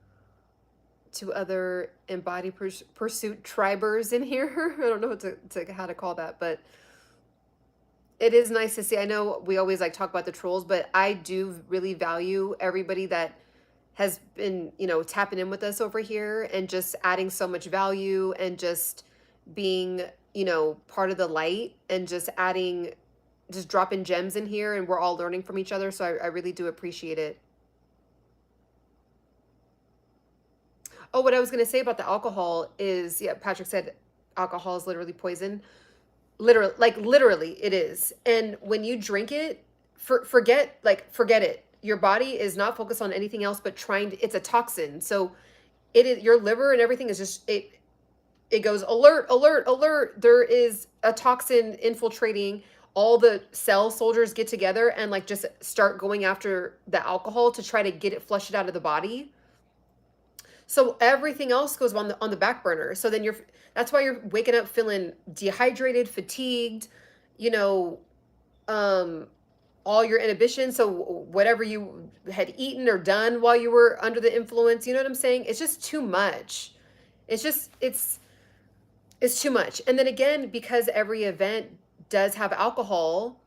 Embody Pursuit tribers in here. I don't know what how to call that, but it is nice to see. I know we always like talk about the trolls, but I do really value everybody that has been, tapping in with us over here and just adding so much value and just being, part of the light and just dropping gems in here, and we're all learning from each other. So I really do appreciate it. Oh, what I was going to say about the alcohol is, yeah, Patrick said alcohol is literally poison. Literally it is. And when you drink it, forget it. Your body is not focused on anything else but it's a toxin. So it is, your liver and everything is just, it goes alert, alert, alert. There is a toxin infiltrating all the cell soldiers get together and like just start going after the alcohol to try to get it flush it out of the body. So everything else goes on the back burner. So then that's why you're waking up feeling dehydrated, fatigued, you know, um all your inhibitions. So whatever you had eaten or done while you were under the influence, you know what I'm saying? It's just too much. It's too much. And then again, because every event does have alcohol,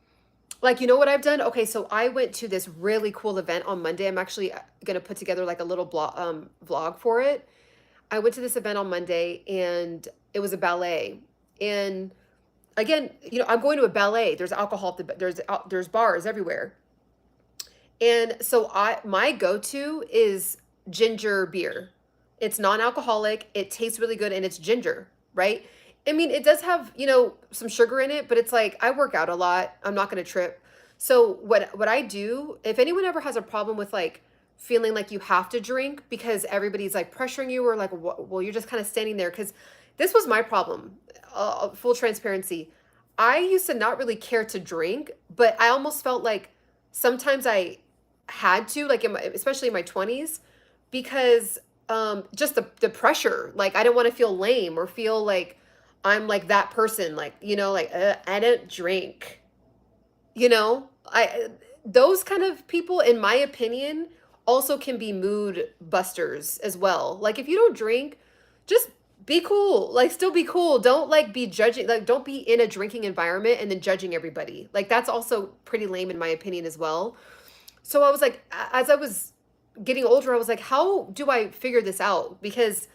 like, you know what I've done? Okay, so I went to this really cool event on Monday. I'm actually gonna put together like a little vlog for it. I went to this event on Monday and it was a ballet. And again, you know, I'm going to a ballet. There's alcohol, there's bars everywhere. And so my go-to is ginger beer. It's non-alcoholic, it tastes really good, and it's ginger, right? I mean, it does have, you know, some sugar in it, but it's like I work out a lot. I'm not going to trip. So what I do, if anyone ever has a problem with like feeling like you have to drink because everybody's like pressuring you, or like, well, you're just kind of standing there, because this was my problem. Full transparency. I used to not really care to drink, but I almost felt like sometimes I had to, like especially in my 20s, because just the pressure. Like I didn't want to feel lame or feel like I'm like that person, like, you know, like I don't drink. You know, I those kind of people, in my opinion, also can be mood busters as well. Like if you don't drink, just be cool. Like still be cool. Don't like be judging, like don't be in a drinking environment and then judging everybody. Like that's also pretty lame in my opinion as well. So I was like, as I was getting older, I was like, how do I figure this out? Because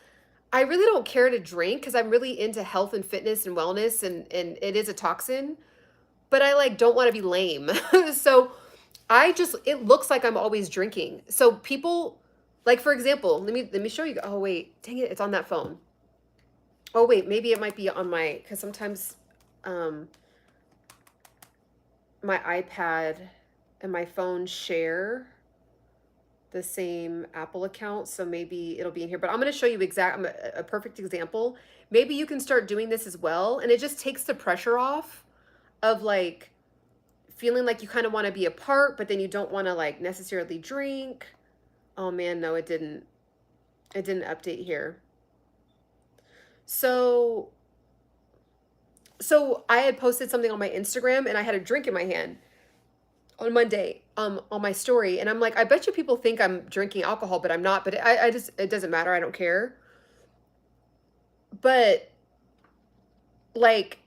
I really don't care to drink because I'm really into health and fitness and wellness, and it is a toxin, but I like don't want to be lame. So it looks like I'm always drinking. So people, like for example, let me show you. Oh wait, dang it, it's on that phone. Oh wait, maybe it might be on because sometimes um my iPad and my phone share the same Apple account, so maybe it'll be in here. But I'm going to show you a perfect example. Maybe you can start doing this as well, and it just takes the pressure off of like feeling like you kind of want to be apart, but then you don't want to like necessarily drink. Oh man, no, it didn't. It didn't update here. So I had posted something on my Instagram and I had a drink in my hand on Monday on my story, and I'm like, I bet you people think I'm drinking alcohol, but I'm not. But I just, it doesn't matter. I don't care. But like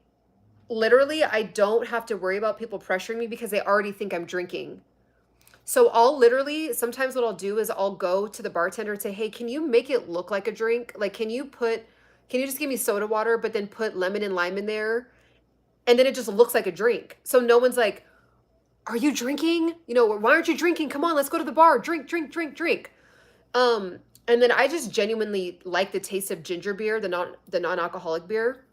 literally, I don't have to worry about people pressuring me because they already think I'm drinking. So I'll literally, sometimes what I'll do is I'll go to the bartender and say, hey, can you make it look like a drink? Like, can you just give me soda water, but then put lemon and lime in there? And then it just looks like a drink. So no one's like, are you drinking? You know, why aren't you drinking? Come on, let's go to the bar. Drink, drink, drink, drink. And then I just genuinely like the taste of ginger beer, the non-alcoholic beer.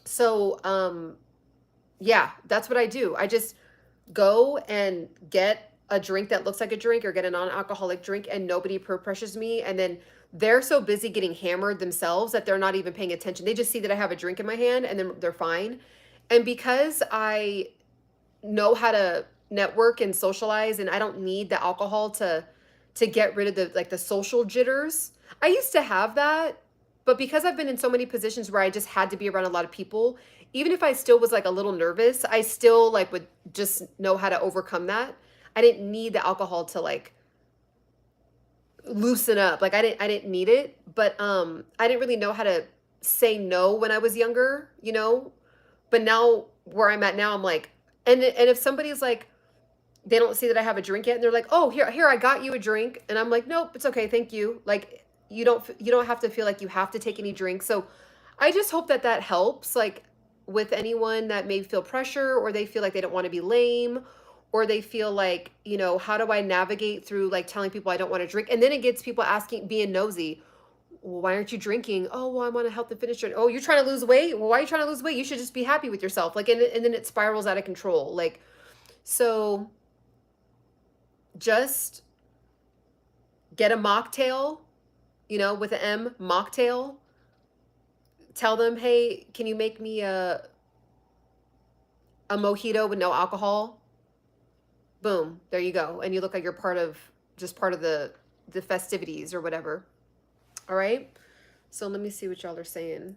So, yeah, that's what I do. I just go and get a drink that looks like a drink, or get a non-alcoholic drink, and nobody pressures me. And then they're so busy getting hammered themselves that they're not even paying attention. They just see that I have a drink in my hand and then they're fine. And because I know how to network and socialize, and I don't need the alcohol to get rid of the social jitters. I used to have that, but because I've been in so many positions where I just had to be around a lot of people, even if I still was like a little nervous, I still like would just know how to overcome that. I didn't need the alcohol to like loosen up. Like I didn't need it, but I didn't really know how to say no when I was younger, you know? But now where I'm at now, I'm like, and if somebody's like, they don't see that I have a drink yet, and they're like, oh, here, I got you a drink. And I'm like, nope, it's okay, thank you. Like, you don't have to feel like you have to take any drinks. So I just hope that that helps, like with anyone that may feel pressure, or they feel like they don't want to be lame, or they feel like, you know, how do I navigate through like telling people I don't want to drink? And then it gets people asking, being nosy, well, why aren't you drinking? Oh, well, I'm on a health and fitness journey. Oh, you're trying to lose weight? Well, why are you trying to lose weight? You should just be happy with yourself. Like, and then it spirals out of control. Like, so just get a mocktail, you know, with an M, mocktail. Tell them, hey, can you make me a a mojito with no alcohol. Boom, there you go. And you look like you're part of the festivities or whatever. All right. So let me see what y'all are saying.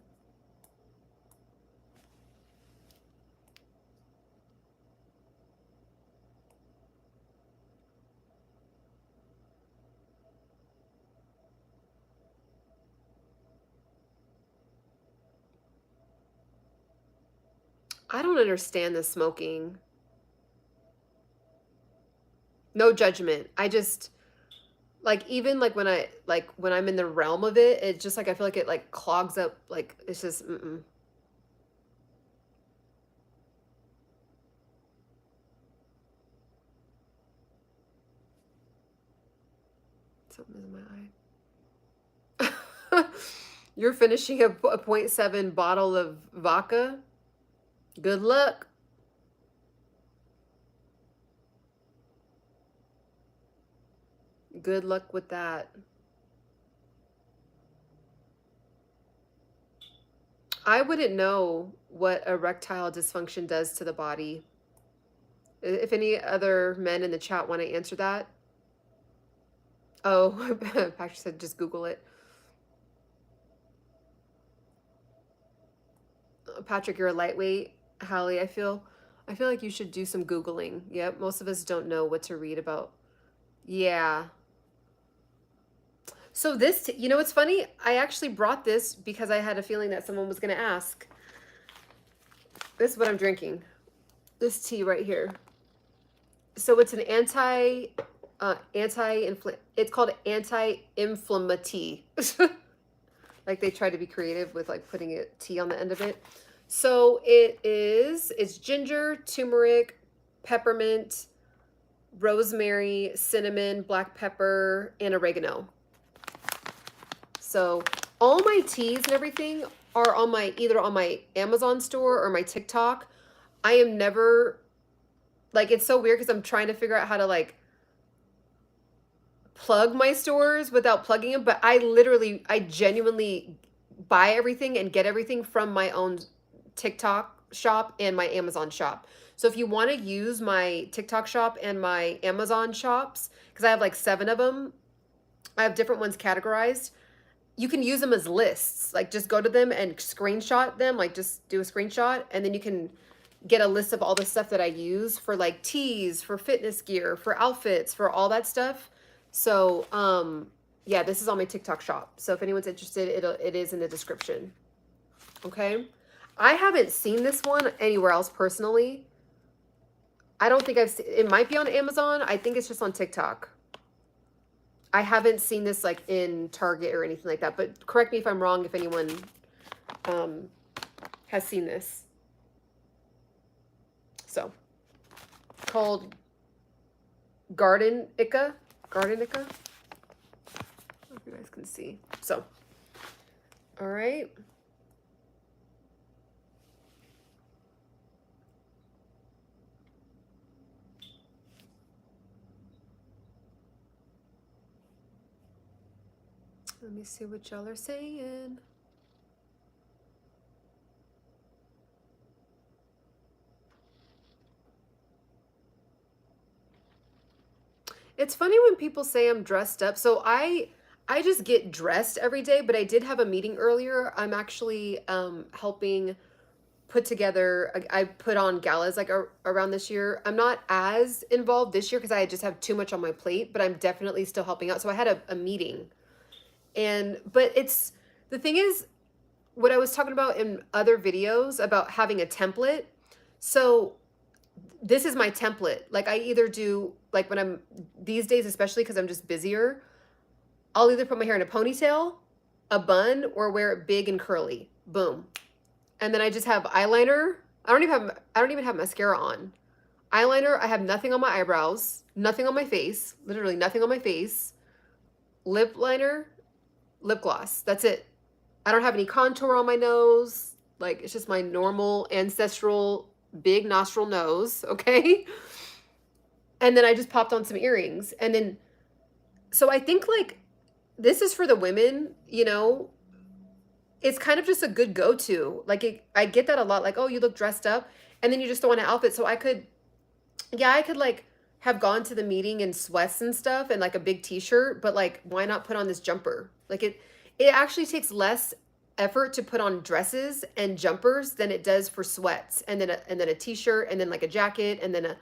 I don't understand the smoking. No judgment. I just like, even like when I'm in the realm of it, it's just like I feel like it like clogs up, like it's just Something in my eye. You're finishing a 0.7 bottle of vodka. Good luck. Good luck with that. I wouldn't know what erectile dysfunction does to the body. If any other men in the chat want to answer that. Oh, Patrick said just Google it. Patrick, you're a lightweight. Hallie, I feel like you should do some Googling. Yep, most of us don't know what to read about. Yeah. So this, you know, it's funny. I actually brought this because I had a feeling that someone was going to ask. This is what I'm drinking. This tea right here. So it's an it's called anti-inflammatory. Like they try to be creative with like putting a T on the end of it. So it's ginger, turmeric, peppermint, rosemary, cinnamon, black pepper, and oregano. So all my teas and everything are on either on my Amazon store or my TikTok. I am never, like, it's so weird because I'm trying to figure out how to like plug my stores without plugging them, but I genuinely buy everything and get everything from my own TikTok shop and my Amazon shop. So if you want to use my TikTok shop and my Amazon shops, because I have like 7 of them, I have different ones categorized. You can use them as lists. Like just go to them and screenshot them, like just do a screenshot, and then you can get a list of all the stuff that I use for like teas, for fitness gear, for outfits, for all that stuff. So, yeah, this is on my TikTok shop. So if anyone's interested, it is in the description. Okay. I haven't seen this one anywhere else personally. I don't think it might be on Amazon. I think it's just on TikTok. I haven't seen this like in Target or anything like that, but correct me if I'm wrong if anyone has seen this. So, called Gardenica. I don't know if you guys can see. So, all right. Let me see what y'all are saying. It's funny when people say I'm dressed up. So I just get dressed every day, but I did have a meeting earlier. I'm actually helping put together, I put on galas like around this year. I'm not as involved this year because I just have too much on my plate, but I'm definitely still helping out. So I had a meeting. But the thing is, what I was talking about in other videos about having a template. So this is my template. Like I either do, like when I'm these days, especially because I'm just busier, I'll either put my hair in a ponytail, a bun, or wear it big and curly. Boom. And then I just have eyeliner. I don't even have mascara on. Eyeliner, I have nothing on my eyebrows, nothing on my face, literally nothing on my face. Lip liner, lip gloss. That's it. I don't have any contour on my nose. Like it's just my normal ancestral big nostril nose, okay? And then I just popped on some earrings. And then, so I think like this is for the women, you know, it's kind of just a good go-to. Like I get that a lot, like, oh, you look dressed up. and then you just throw on an outfit. So I could, yeah, I could like have gone to the meeting in sweats and stuff and like a big t-shirt, but like why not put on this jumper? Like it actually takes less effort to put on dresses and jumpers than it does for sweats and then a t-shirt and then like a jacket and then a,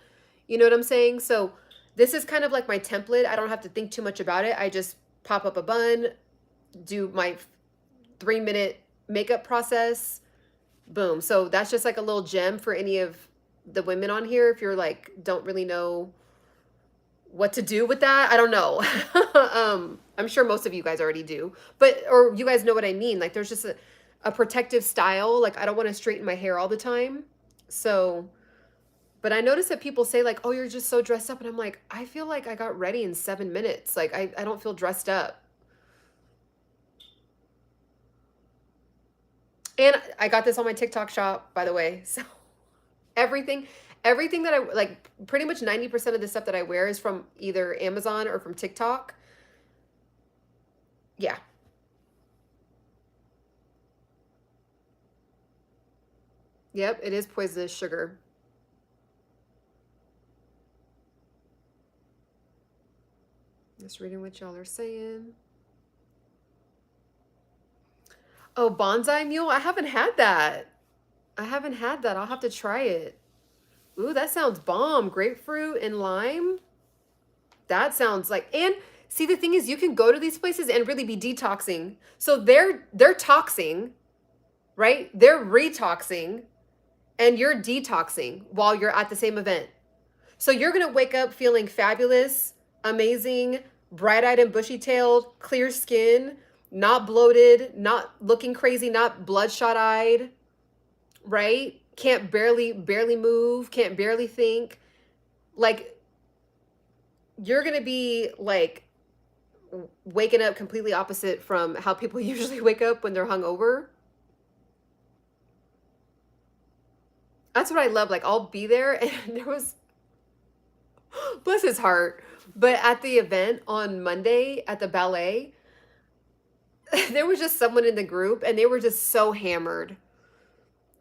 you know what I'm saying? So this is kind of like my template. I don't have to think too much about it. I just pop up a bun, do my 3-minute makeup process, boom. So that's just like a little gem for any of the women on here. If you're like, don't really know what to do with that, I don't know. I'm sure most of you guys already do, but, or you guys know what I mean. Like there's just a protective style. Like I don't want to straighten my hair all the time. So, but I notice that people say like, oh, you're just so dressed up. And I'm like, I feel like I got ready in 7 minutes. Like I don't feel dressed up. And I got this on my TikTok shop, by the way. So everything, everything that I like, pretty much 90% of the stuff that I wear is from either Amazon or from TikTok. Yeah. Yep, it is poisonous sugar. Just reading what y'all are saying. Oh, bonsai mule? I haven't had that. I haven't had that. I'll have to try it. Ooh, that sounds bomb. Grapefruit and lime. That sounds like, and see, the thing is you can go to these places and really be detoxing. So they're toxing, right? They're retoxing and you're detoxing while you're at the same event. So you're going to wake up feeling fabulous, amazing, bright-eyed and bushy-tailed, clear skin, not bloated, not looking crazy, not bloodshot-eyed, right? Can't barely move, can't barely think. Like you're going to be like waking up completely opposite from how people usually wake up when they're hungover. That's what I love. Like I'll be there and there was, bless his heart, but at the event on Monday at the ballet, there was just someone in the group and they were just so hammered.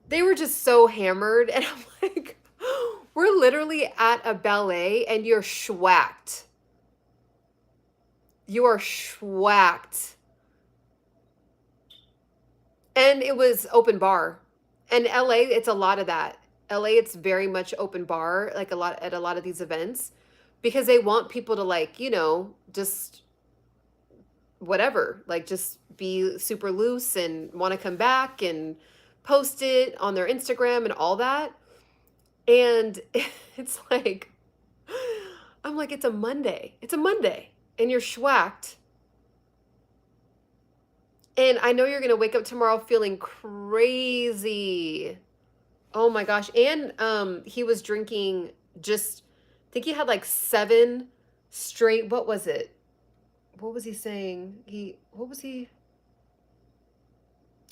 They were just so hammered. And I'm like, we're literally at a ballet and you're schwacked. You are schwacked. And it was open bar. And LA, it's a lot of that. LA, it's very much open bar, like a lot at a lot of these events, because they want people to like, you know, just whatever, like just be super loose and want to come back and post it on their Instagram and all that. And it's like, I'm like, it's a Monday. It's a Monday and you're schwacked. And I know you're going to wake up tomorrow feeling crazy. Oh my gosh. And he was drinking just, I think he had like 7 straight, what was it? What was he saying? What was he?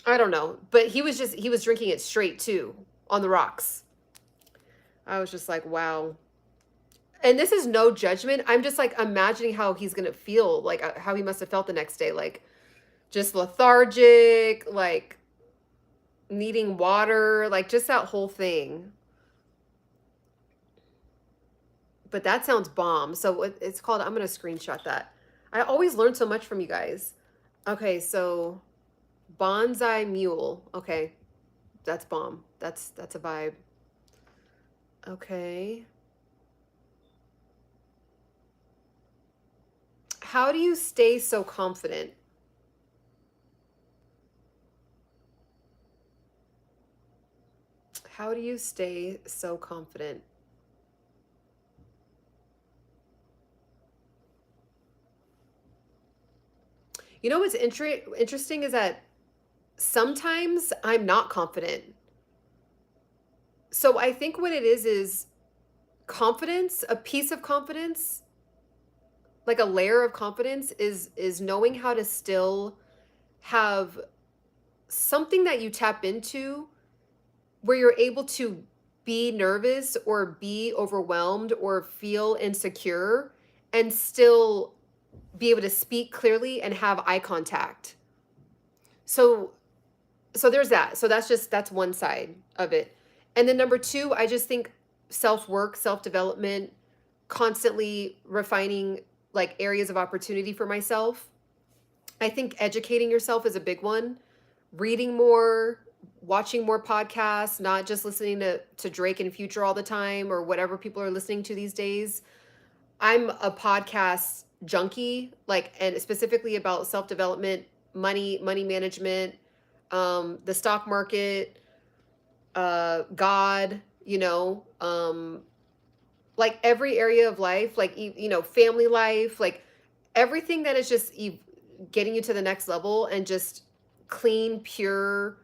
I don't know. But he was drinking it straight too on the rocks. I was just like, wow. And this is no judgment. I'm just like imagining how he's going to feel, like how he must have felt the next day. Like just lethargic, like needing water, like just that whole thing. But that sounds bomb. So it's called, I'm going to screenshot that. I always learn so much from you guys. Okay, so bonsai mule. Okay, that's bomb. That's a vibe. Okay. How do you stay so confident? How do you stay so confident? You know what's interesting is that sometimes I'm not confident. So I think what it is confidence, a piece of confidence, like a layer of confidence is knowing how to still have something that you tap into where you're able to be nervous or be overwhelmed or feel insecure and still be able to speak clearly and have eye contact. So there's that. So that's one side of it. And then number two, I just think self-work, self-development, constantly refining like areas of opportunity for myself. I think educating yourself is a big one. Reading more, watching more podcasts, not just listening to Drake and Future all the time or whatever people are listening to these days. I'm a podcast junkie, like, and specifically about self-development, money management, the stock market, God, like every area of life, like, family life, like everything that is just getting you to the next level and just clean, pure,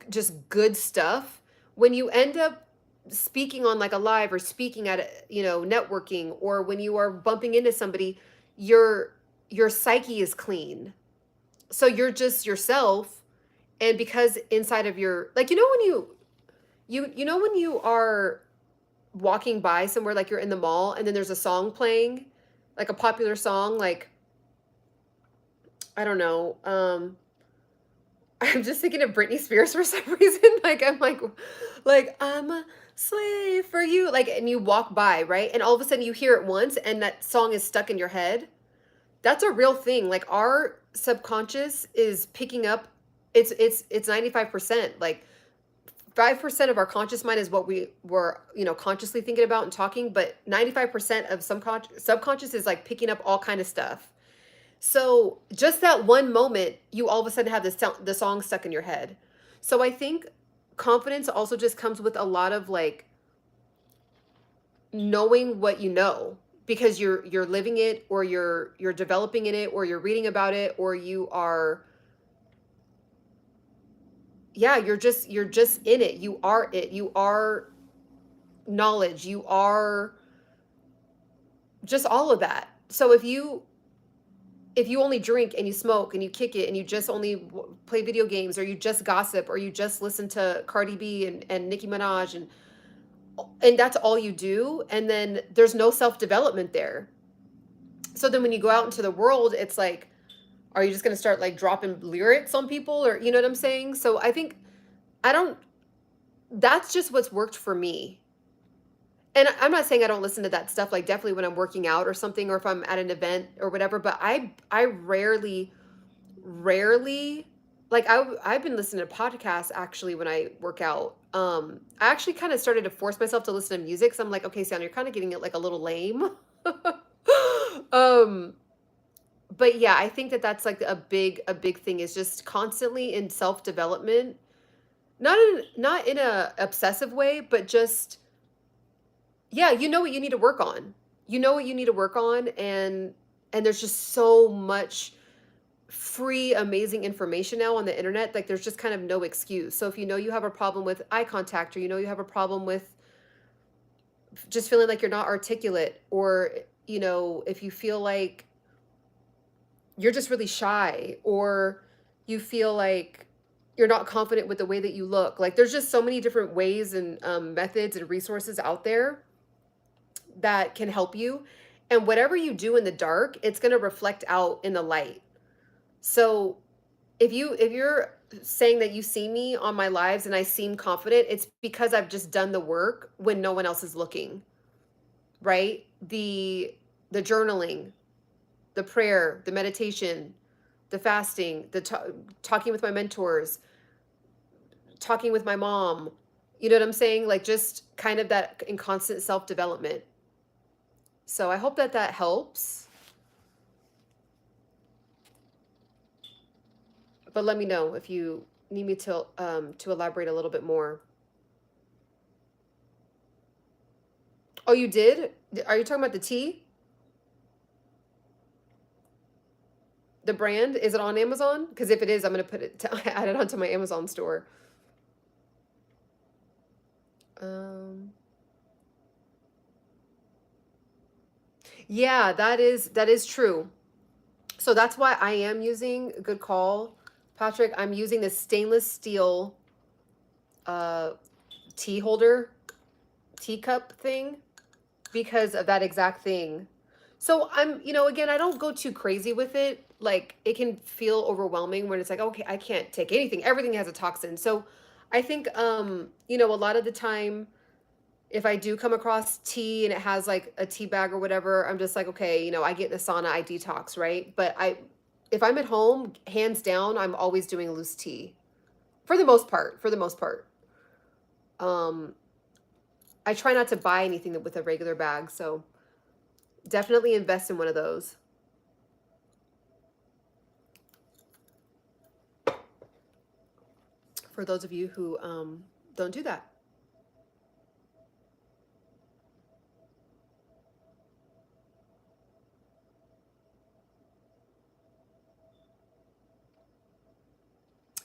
just good stuff. When you end up speaking on like a live or speaking at networking, or when you are bumping into somebody, your psyche is clean, so you're just yourself. And because inside of your, like, when when you are walking by somewhere, like you're in the mall and then there's a song playing, like a popular song, like, I don't know, I'm just thinking of Britney Spears for some reason. Like, I'm a slave for you. Like, and you walk by, right? And all of a sudden you hear it once and that song is stuck in your head. That's a real thing. Like, our subconscious is picking up, it's 95%. Like 5% of our conscious mind is what we were, consciously thinking about and talking, but 95% of subconscious is like picking up all kind of stuff. So just that one moment, you all of a sudden have the song stuck in your head. So I think confidence also just comes with a lot of like knowing what you know, because you're living it, or you're developing in it, or you're reading about it, or you are, yeah, you're just in it. You are it. You are knowledge. You are just all of that. So if you only drink and you smoke and you kick it and you just only play video games, or you just gossip, or you just listen to Cardi B and Nicki Minaj, and that's all you do, and then there's no self-development there. So then when you go out into the world, it's like, are you just going to start like dropping lyrics on people, or you know what I'm saying? So I think, I don't that's just what's worked for me. And I'm not saying I don't listen to that stuff, like definitely when I'm working out or something, or if I'm at an event or whatever, but I rarely, like, I've been listening to podcasts actually when I work out. I actually kind of started to force myself to listen to music. So I'm like, okay, Siana, you're kind of getting it like a little lame. um, but yeah, I think that's like a big thing, is just constantly in self-development, not in a obsessive way, but just, yeah, you know what you need to work on. You know what you need to work on, and there's just so much free, amazing information now on the internet. Like, there's just kind of no excuse. So if you know you have a problem with eye contact, or you know you have a problem with just feeling like you're not articulate, or if you feel like you're just really shy, or you feel like you're not confident with the way that you look, like, there's just so many different ways and methods and resources out there that can help you. And whatever you do in the dark, it's going to reflect out in the light. So if you're saying that you see me on my lives and I seem confident, it's because I've just done the work when no one else is looking, right? The journaling, the prayer, the meditation, the fasting, talking with my mentors, talking with my mom. You know what I'm saying? Like, just kind of that in constant self-development. So I hope that helps. But let me know if you need me to elaborate a little bit more. Oh, you did? Are you talking about the tea? The brand? Is it on Amazon? Because if it is, I'm gonna add it onto my Amazon store. Um, yeah, that is true. So that's why I am using, good call, Patrick. I'm using this stainless steel uh tea holder, teacup thing, because of that exact thing. So again, I don't go too crazy with it. Like, it can feel overwhelming when it's like, okay, I can't take anything. Everything has a toxin. So I think, you know, a lot of the time, if I do come across tea and it has like a tea bag or whatever, I'm just like, okay, you know, I get in the sauna, I detox, right? But if I'm at home, hands down, I'm always doing loose tea for the most part. For the most part, um, I try not to buy anything with a regular bag, so definitely invest in one of those. For those of you who don't do that.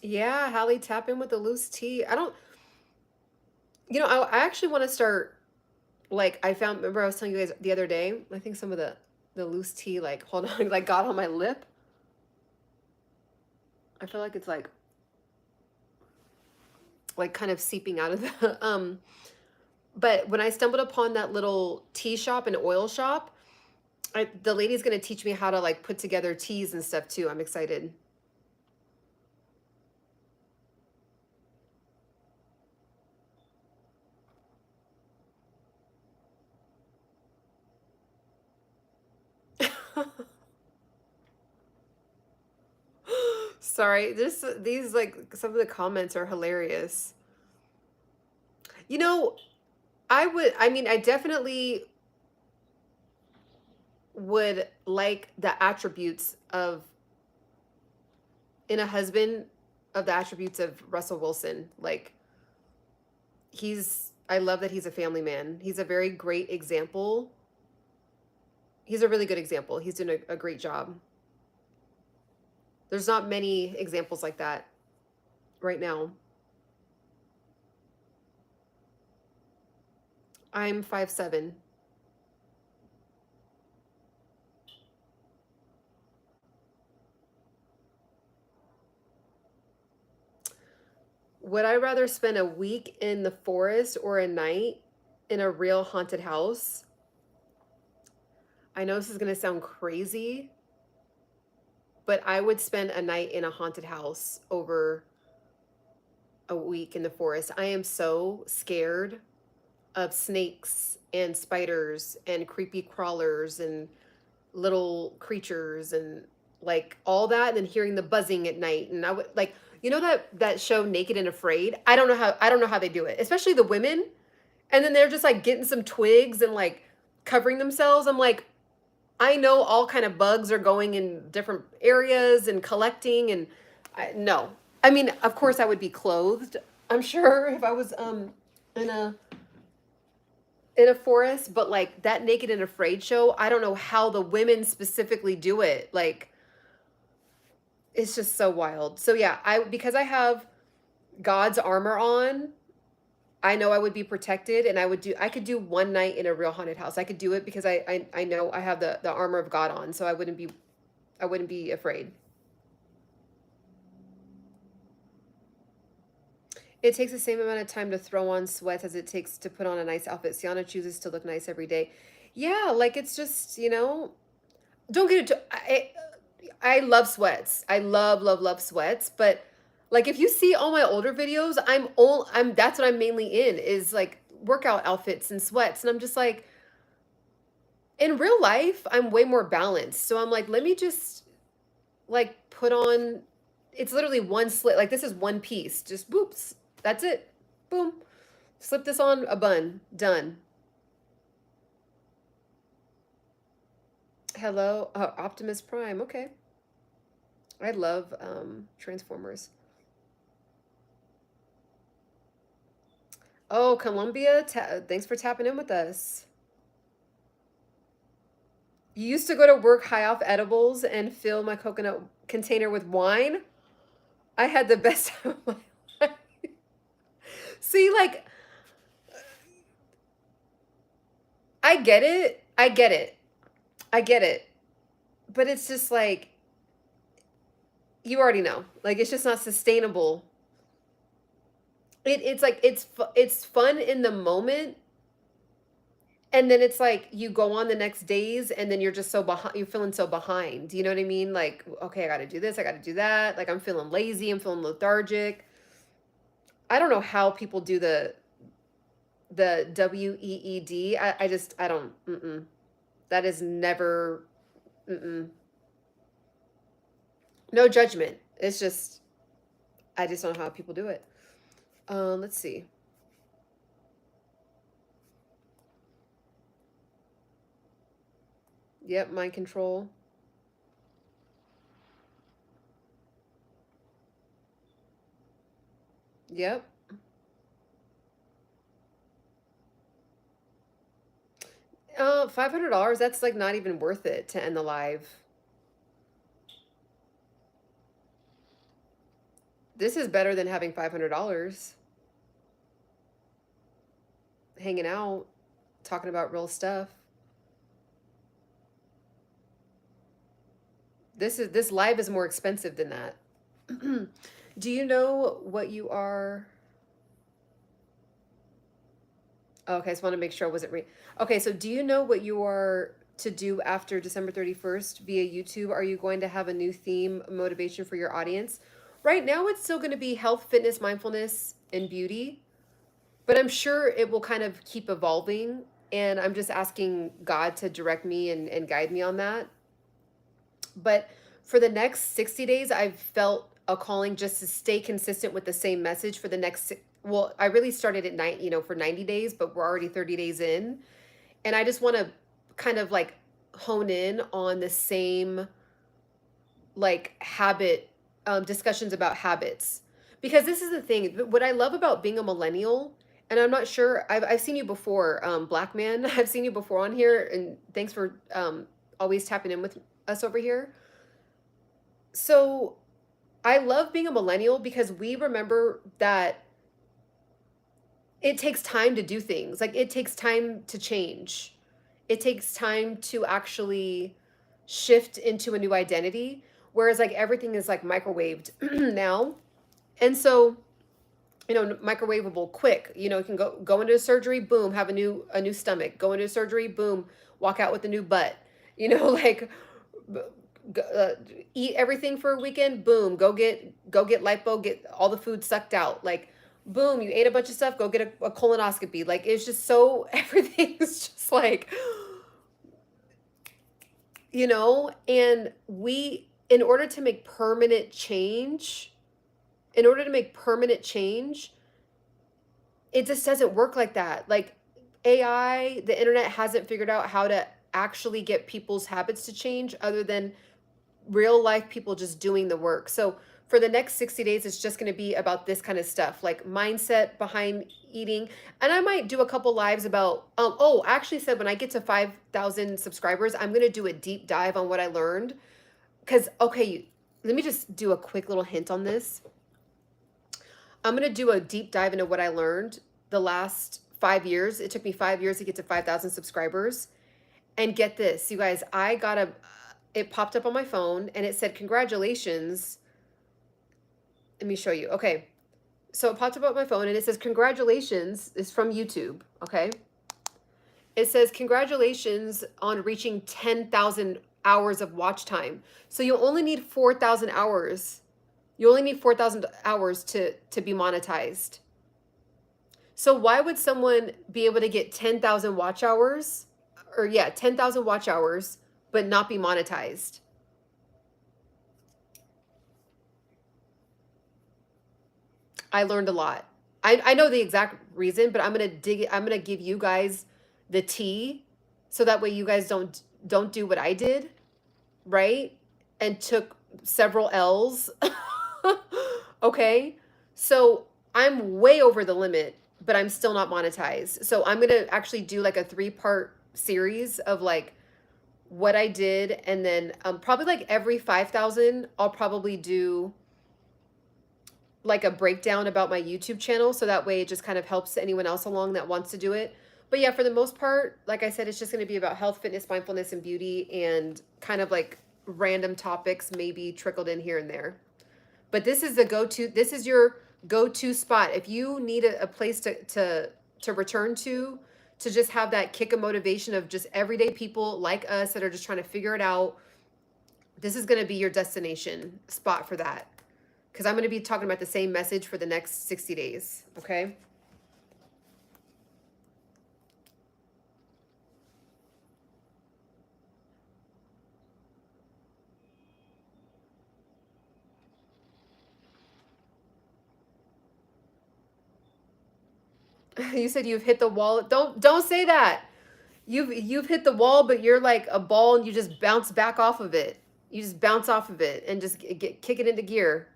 Yeah, Hallie, tap in with the loose tea. I don't, you know, I actually want to start. Like I found, remember I was telling you guys the other day. I think some of the loose tea, like hold on, like got on my lip. I feel like it's like kind of seeping out of the But when I stumbled upon that little tea shop and oil shop, the lady's gonna teach me how to like put together teas and stuff too. I'm excited. Sorry, this these like some of the comments are hilarious. You know, I mean, I definitely would like the attributes of in a husband of the attributes of Russell Wilson. Like I love that he's a family man. He's a very great example. He's a really good example. He's doing a great job. There's not many examples like that right now. I'm 5'7". Would I rather spend a week in the forest or a night in a real haunted house? I know this is going to sound crazy, but I would spend a night in a haunted house over a week in the forest. I am so scared of snakes and spiders and creepy crawlers and little creatures and like all that, and then hearing the buzzing at night. And I would like, you know, that show Naked and Afraid? I don't know how they do it, especially the women. And then they're just like getting some twigs and like covering themselves. I'm like, I know all kind of bugs are going in different areas and collecting and no. I mean, of course I would be clothed, I'm sure, if I was in a forest, but like that Naked and Afraid show, I don't know how the women specifically do it. Like it's just so wild. So yeah, I because I have God's armor on, I know I would be protected, and I could do one night in a real haunted house. I could do it because I know I have the armor of God on, so I wouldn't be afraid. It takes the same amount of time to throw on sweats as it takes to put on a nice outfit. Ciana chooses to look nice every day. Yeah, like it's just, you know, don't get it to I love sweats. I love sweats, but like if you see all my older videos, I'm that's what I'm mainly in is like workout outfits and sweats, and I'm just like in real life, I'm way more balanced. So I'm like, let me just like put on it's literally one slit. Like this is one piece. Just boops. That's it. Boom. Slip this on a bun. Done. Hello, Optimus Prime. Okay. I love Transformers. Oh, Columbia, thanks for tapping in with us. You used to go to work high off edibles and fill my coconut container with wine. I had the best time of my life. See, like, I get it. I get it. I get it. But it's just like, you already know. Like, it's just not sustainable. It's like, it's fun in the moment, and then it's like you go on the next days and then you're just so behind, you're feeling so behind, you know what I mean? Like, okay, I got to do this, I got to do that, like I'm feeling lazy, I'm feeling lethargic. I don't know how people do the WEED. I don't, that is never, no judgment. It's just, I just don't know how people do it. Let's see. Yep, mind control. Yep. $500, that's like not even worth it to end the live. This is better than having $500 hanging out, talking about real stuff. This live is more expensive than that. Do you know what you are? Okay, I just want to make sure I wasn't okay, so do you know what you are to do after December 31st via YouTube? Are you going to have a new theme, motivation for your audience? Right now, it's still going to be health, fitness, mindfulness, and beauty, but I'm sure it will kind of keep evolving. And I'm just asking God to direct me and guide me on that. But for the next 60 days, I've felt a calling just to stay consistent with the same message for the next, well, I really started at night, for 90 days, but we're already 30 days in. And I just want to kind of like hone in on the same like habit discussions about habits. Because this is the thing, what I love about being a millennial, and I'm not sure, I've seen you before, Black man, I've seen you before on here, and thanks for always tapping in with us over here. So I love being a millennial because we remember that it takes time to do things. Like it takes time to change. It takes time to actually shift into a new identity. Whereas like everything is like microwaved now. And so, microwavable quick. You can go into surgery, boom, have a new stomach. Go into surgery, boom, walk out with a new butt. Like uh, eat everything for a weekend, boom, go get lipo, get all the food sucked out. Like boom, you ate a bunch of stuff, go get a colonoscopy. Like it's just so everything's just like, and we in order to make permanent change, it just doesn't work like that. Like AI, the internet hasn't figured out how to actually get people's habits to change other than real life people just doing the work. So for the next 60 days, it's just going to be about this kind of stuff, like mindset behind eating. And I might do a couple lives about, I actually said when I get to 5,000 subscribers, I'm going to do a deep dive on what I learned. Because, okay, let me just do a quick little hint on this. I'm going to do a deep dive into what I learned the last 5 years. It took me 5 years to get to 5,000 subscribers. And get this, you guys, it popped up on my phone and it said, congratulations. Let me show you. Okay. So it popped up on my phone and it says, congratulations. It's from YouTube. Okay. It says, congratulations on reaching 10,000 hours of watch time. So you only need 4,000 hours. You only need 4,000 hours to be monetized. So why would someone be able to get 10,000 watch hours 10,000 watch hours, but not be monetized? I learned a lot. I know the exact reason, but I'm gonna give you guys the tea so that way you guys don't do what I did, right? And took several L's. Okay. So I'm way over the limit, but I'm still not monetized. So I'm gonna actually do like a 3-part series of like what I did, and then probably like every 5,000, I'll probably do like a breakdown about my YouTube channel. So that way it just kind of helps anyone else along that wants to do it. But yeah, for the most part, like I said, it's just going to be about health, fitness, mindfulness, and beauty, and kind of like random topics maybe trickled in here and there. But this is this is your go-to spot. If you need a place to return to just have that kick of motivation of just everyday people like us that are just trying to figure it out, this is going to be your destination spot for that. because I'm going to be talking about the same message for the next 60 days. Okay. You said you've hit the wall. Don't say that. You've hit the wall, but you're like a ball and you just bounce back off of it. You just bounce off of it and just kick it into gear.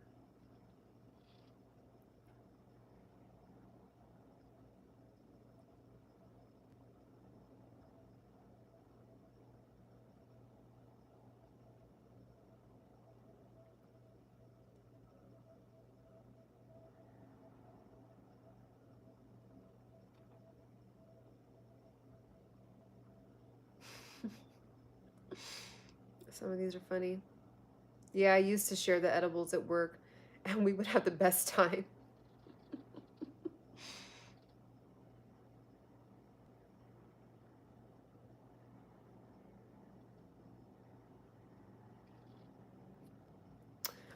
Some of these are funny. Yeah, I used to share the edibles at work and we would have the best time.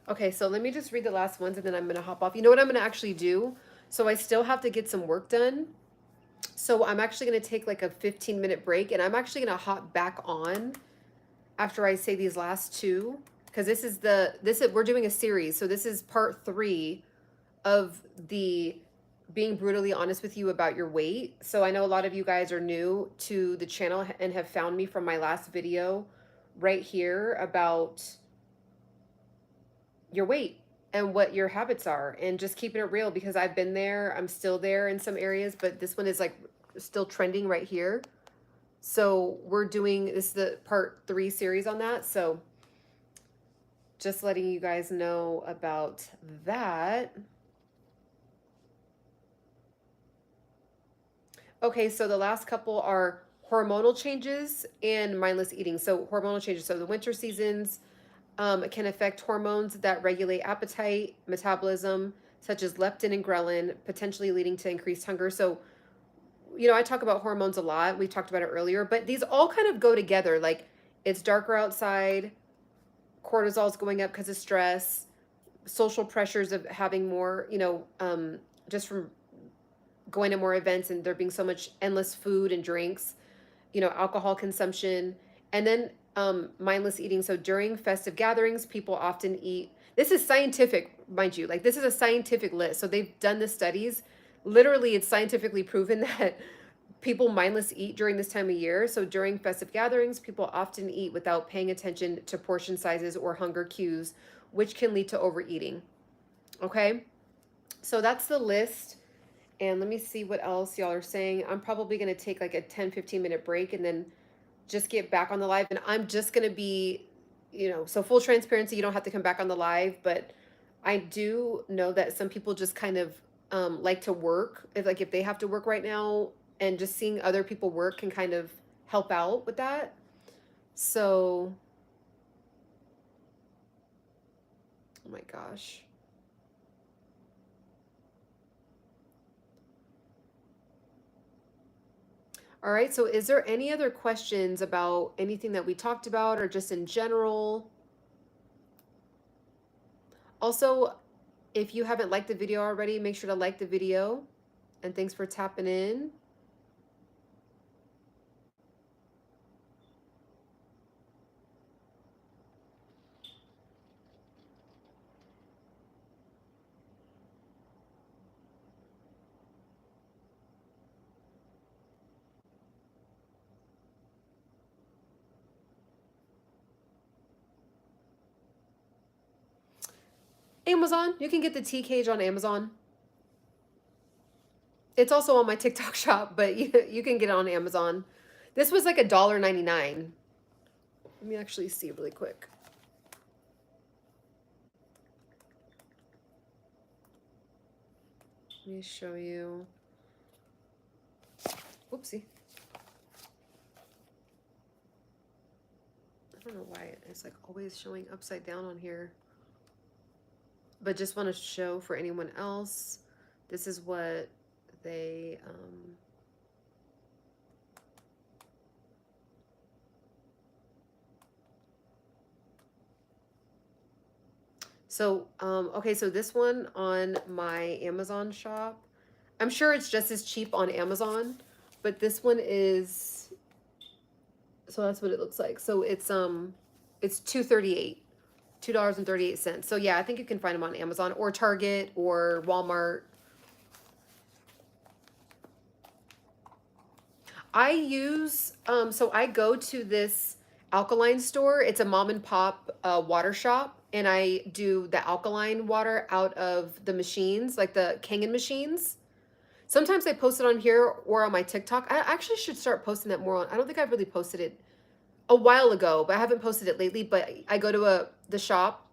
Okay, so let me just read the last ones and then I'm going to hop off. You know what I'm going to actually do? So I still have to get some work done. So I'm actually going to take like a 15-minute break and I'm actually going to hop back on after I say these last two, because we're doing a series. So this is part 3 of the being brutally honest with you about your weight. So I know a lot of you guys are new to the channel and have found me from my last video right here about your weight and what your habits are and just keeping it real, because I've been there, I'm still there in some areas, but this one is like still trending right here. So we're doing, this is the part 3 series on that. So just letting you guys know about that. Okay, so the last couple are hormonal changes and mindless eating. So hormonal changes, so the winter seasons can affect hormones that regulate appetite, metabolism, such as leptin and ghrelin, potentially leading to increased hunger. So, you know, I talk about hormones a lot. We talked about it earlier, but these all kind of go together. Like it's darker outside, cortisol's going up because of stress, social pressures of having more, you know, just from going to more events and there being so much endless food and drinks, you know, alcohol consumption, and then mindless eating. So during festive gatherings, people often eat. This is scientific, mind you. Like this is a scientific list. So they've done the studies. Literally, it's scientifically proven that people mindless eat during this time of year. So during festive gatherings, people often eat without paying attention to portion sizes or hunger cues, which can lead to overeating. Okay, so that's the list. And let me see what else y'all are saying. I'm probably going to take like a 10-15 minute break and then just get back on the live. And I'm just going to be, you know, so full transparency, you don't have to come back on the live, but I do know that some people just kind of like to work, if they have to work right now, and just seeing other people work can kind of help out with that. So, oh my gosh. All right, so is there any other questions about anything that we talked about or just in general? Also, if you haven't liked the video already, make sure to like the video. And thanks for tapping in. Amazon, you can get the tea cage on Amazon. It's also on my TikTok shop, but you can get it on Amazon. This was like $1.99. Let me actually see really quick. Let me show you. Oopsie. I don't know why it's like always showing upside down on here. But just want to show for anyone else, this is what they So, okay, so this one on my Amazon shop, I'm sure it's just as cheap on Amazon, but this one is, so that's what it looks like. So it's $2.38. So yeah, I think you can find them on Amazon or Target or Walmart. I use so I go to this alkaline store. It's a mom and pop water shop, and I do the alkaline water out of the machines, like the Kangen machines. Sometimes I post it on here or on my TikTok. I actually should start posting that more on. I don't think I've really posted it a while ago, but I haven't posted it lately. But I go to the shop,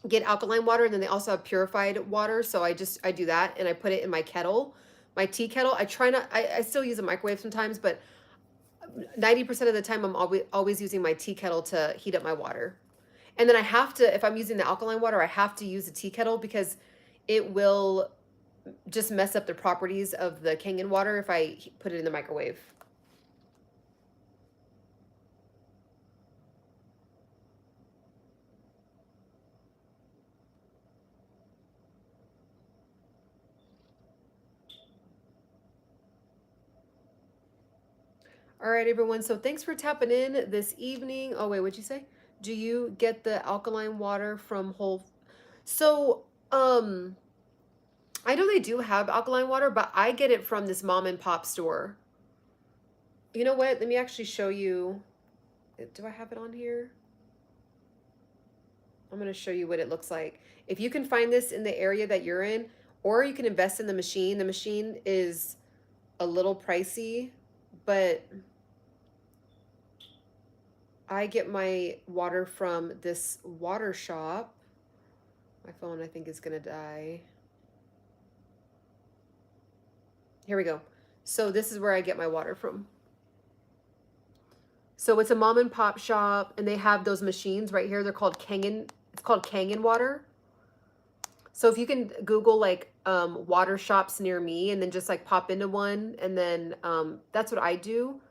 get alkaline water, and then they also have purified water. So I do that and I put it in my kettle, my tea kettle. I try not. I still use a microwave sometimes, but 90% of the time I'm always using my tea kettle to heat up my water. And then I have to, if I'm using the alkaline water, I have to use a tea kettle because it will just mess up the properties of the Kangen water if I put it in the microwave. All right, everyone. So thanks for tapping in this evening. Oh, wait, what'd you say? Do you get the alkaline water from Whole? So, I know they do have alkaline water, but I get it from this mom and pop store. You know what? Let me actually show you. Do I have it on here? I'm going to show you what it looks like. If you can find this in the area that you're in, or you can invest in the machine. The machine is a little pricey, but I get my water from this water shop. My phone, I think, is going to die. Here we go. So this is where I get my water from. So it's a mom and pop shop, and they have those machines right here. They're called Kangen. It's called Kangen water. So if you can Google like water shops near me and then just like pop into one, and then that's what I do.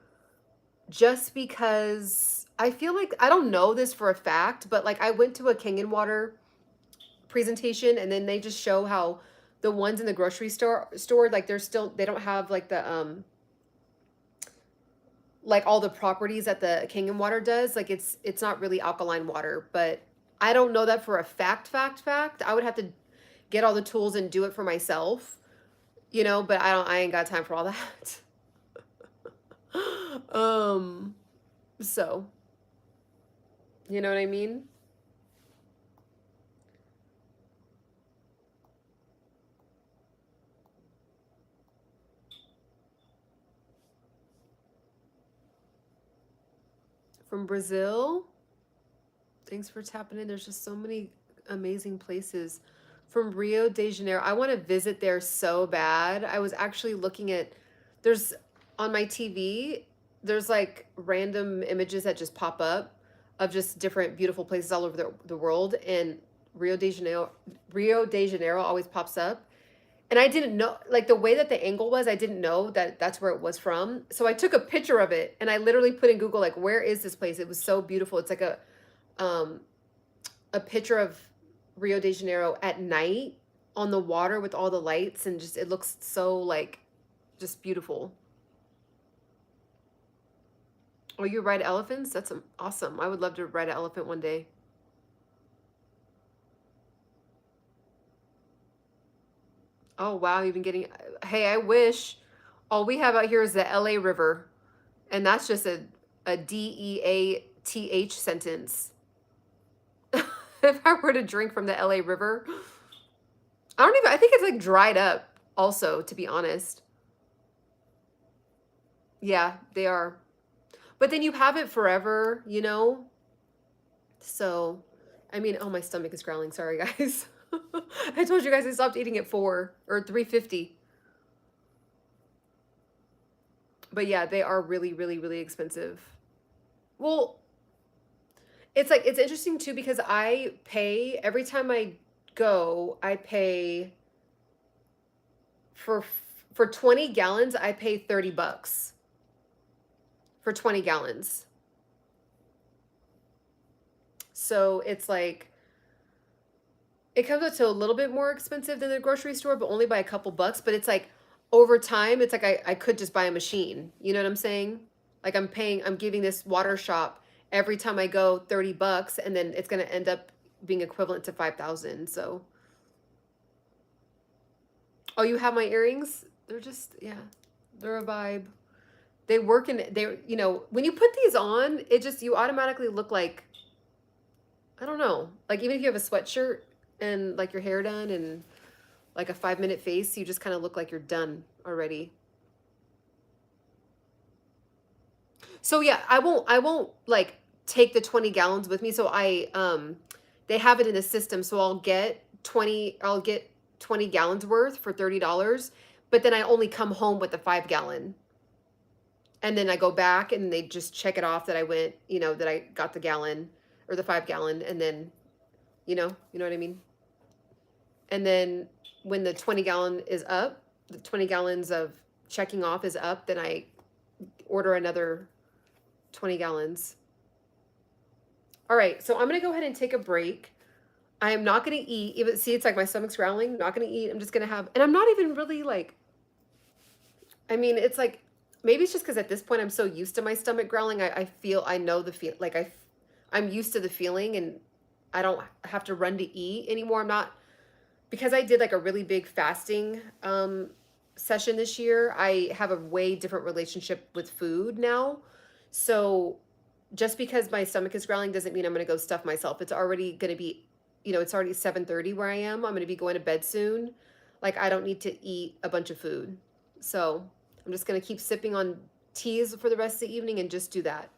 Just because I feel like, I don't know this for a fact, but like I went to a Kangen water presentation, and then they just show how the ones in the grocery store like they don't have like all the properties that the Kangen water does. Like it's not really alkaline water, but I don't know that for a fact. I would have to get all the tools and do it for myself, but I ain't got time for all that. So, you know what I mean? From Brazil. Thanks for tapping in. There's just so many amazing places. From Rio de Janeiro. I want to visit there so bad. I was actually looking at, there's on my TV, there's like random images that just pop up of just different beautiful places all over the world. And Rio de Janeiro always pops up. And I didn't know, like the way that the angle was, I didn't know that that's where it was from. So I took a picture of it and I literally put in Google, like, where is this place? It was so beautiful. It's like um, a picture of Rio de Janeiro at night on the water with all the lights, and just, it looks so like just beautiful. Oh, you ride elephants? That's awesome. I would love to ride an elephant one day. Oh, wow. You've been getting, hey, I wish. All we have out here is the LA River, and that's just a DEATH sentence. If I were to drink from the LA River, I think it's like dried up also, to be honest. Yeah, they are. But then you have it forever, you know? So, I mean, oh, my stomach is growling. Sorry, guys. I told you guys I stopped eating at 4 or 3:50. But yeah, they are really, really, really expensive. Well, it's like, it's interesting too because I pay every time I go, I pay for for 20 gallons, I pay $30 for 20 gallons. So it's like it comes out to a little bit more expensive than the grocery store, but only by a couple bucks. But it's like over time, it's like I could just buy a machine. You know what I'm saying? Like I'm giving this water shop every time I go $30, and then it's gonna end up being equivalent to 5,000. So, oh, you have my earrings? They're just, yeah, they're a vibe. They work and when you put these on, it just, you automatically look like, I don't know, like even if you have a sweatshirt and like your hair done and like a 5-minute face, you just kind of look like you're done already. So yeah, I won't like take the 20 gallons with me. So they have it in the system. So I'll get 20 gallons worth for $30, but then I only come home with the 5 gallon. And then I go back and they just check it off that I went, that I got the gallon or the 5 gallon, and then, you know what I mean? And then when the 20 gallon is up, the 20 gallons of checking off is up, then I order another 20 gallons. All right, so I'm gonna go ahead and take a break. I am not gonna eat. Even see, it's like my stomach's growling. Not gonna eat. I'm just gonna have, and I'm not even really like. I mean, it's like maybe it's just because at this point I'm so used to my stomach growling. I know the feel, like I'm used to the feeling, and I don't have to run to eat anymore. I'm not, because I did like a really big fasting session this year. I have a way different relationship with food now. So just because my stomach is growling doesn't mean I'm going to go stuff myself. It's already going to be, it's already 7:30 where I am. I'm going to be going to bed soon. Like I don't need to eat a bunch of food. So I'm just going to keep sipping on teas for the rest of the evening and just do that.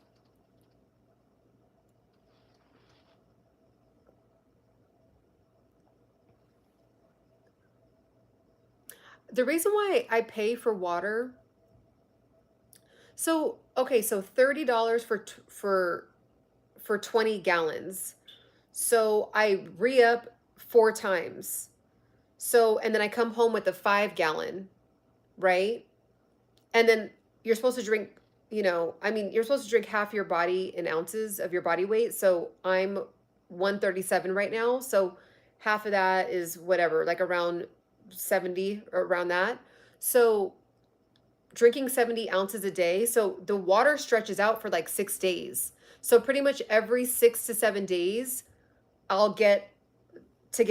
The reason why I pay for water, so okay, so $30 for 20 gallons. So I re-up 4 times. So, and then I come home with a 5 gallon, right? And then you're supposed to drink, you're supposed to drink half your body in ounces of your body weight. So I'm 137 right now. So half of that is whatever, like around 70 or around that. So drinking 70 ounces a day. So the water stretches out for like 6 days. So pretty much every 6 to 7 days, I'll get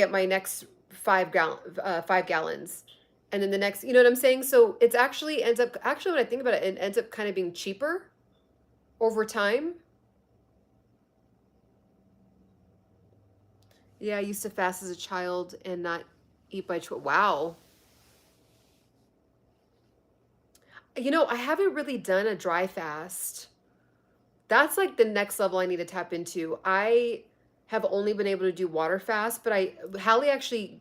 my next 5 gallons. And then the next, you know what I'm saying? So it's actually when I think about it, it ends up kind of being cheaper over time. Yeah, I used to fast as a child and not eat by choice. Wow. I haven't really done a dry fast. That's like the next level I need to tap into. I have only been able to do water fast, but Hallie actually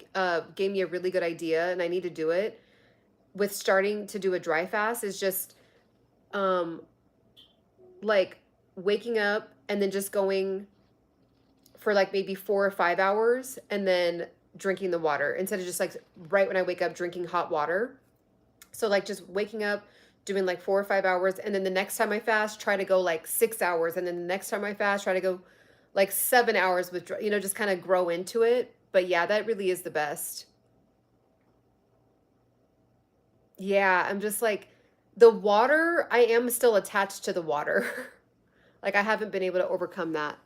gave me a really good idea, and I need to do it with starting to do a dry fast. Is just um like waking up and then just going for like maybe 4 or 5 hours and then drinking the water instead of just like right when I wake up drinking hot water. So like just waking up, doing like 4 or 5 hours, and then the next time I fast, try to go like 6 hours, and then the next time I fast, try to go like 7 hours with, just kind of grow into it. But yeah, that really is the best. Yeah, I'm just like the water, I am still attached to the water. Like I haven't been able to overcome that.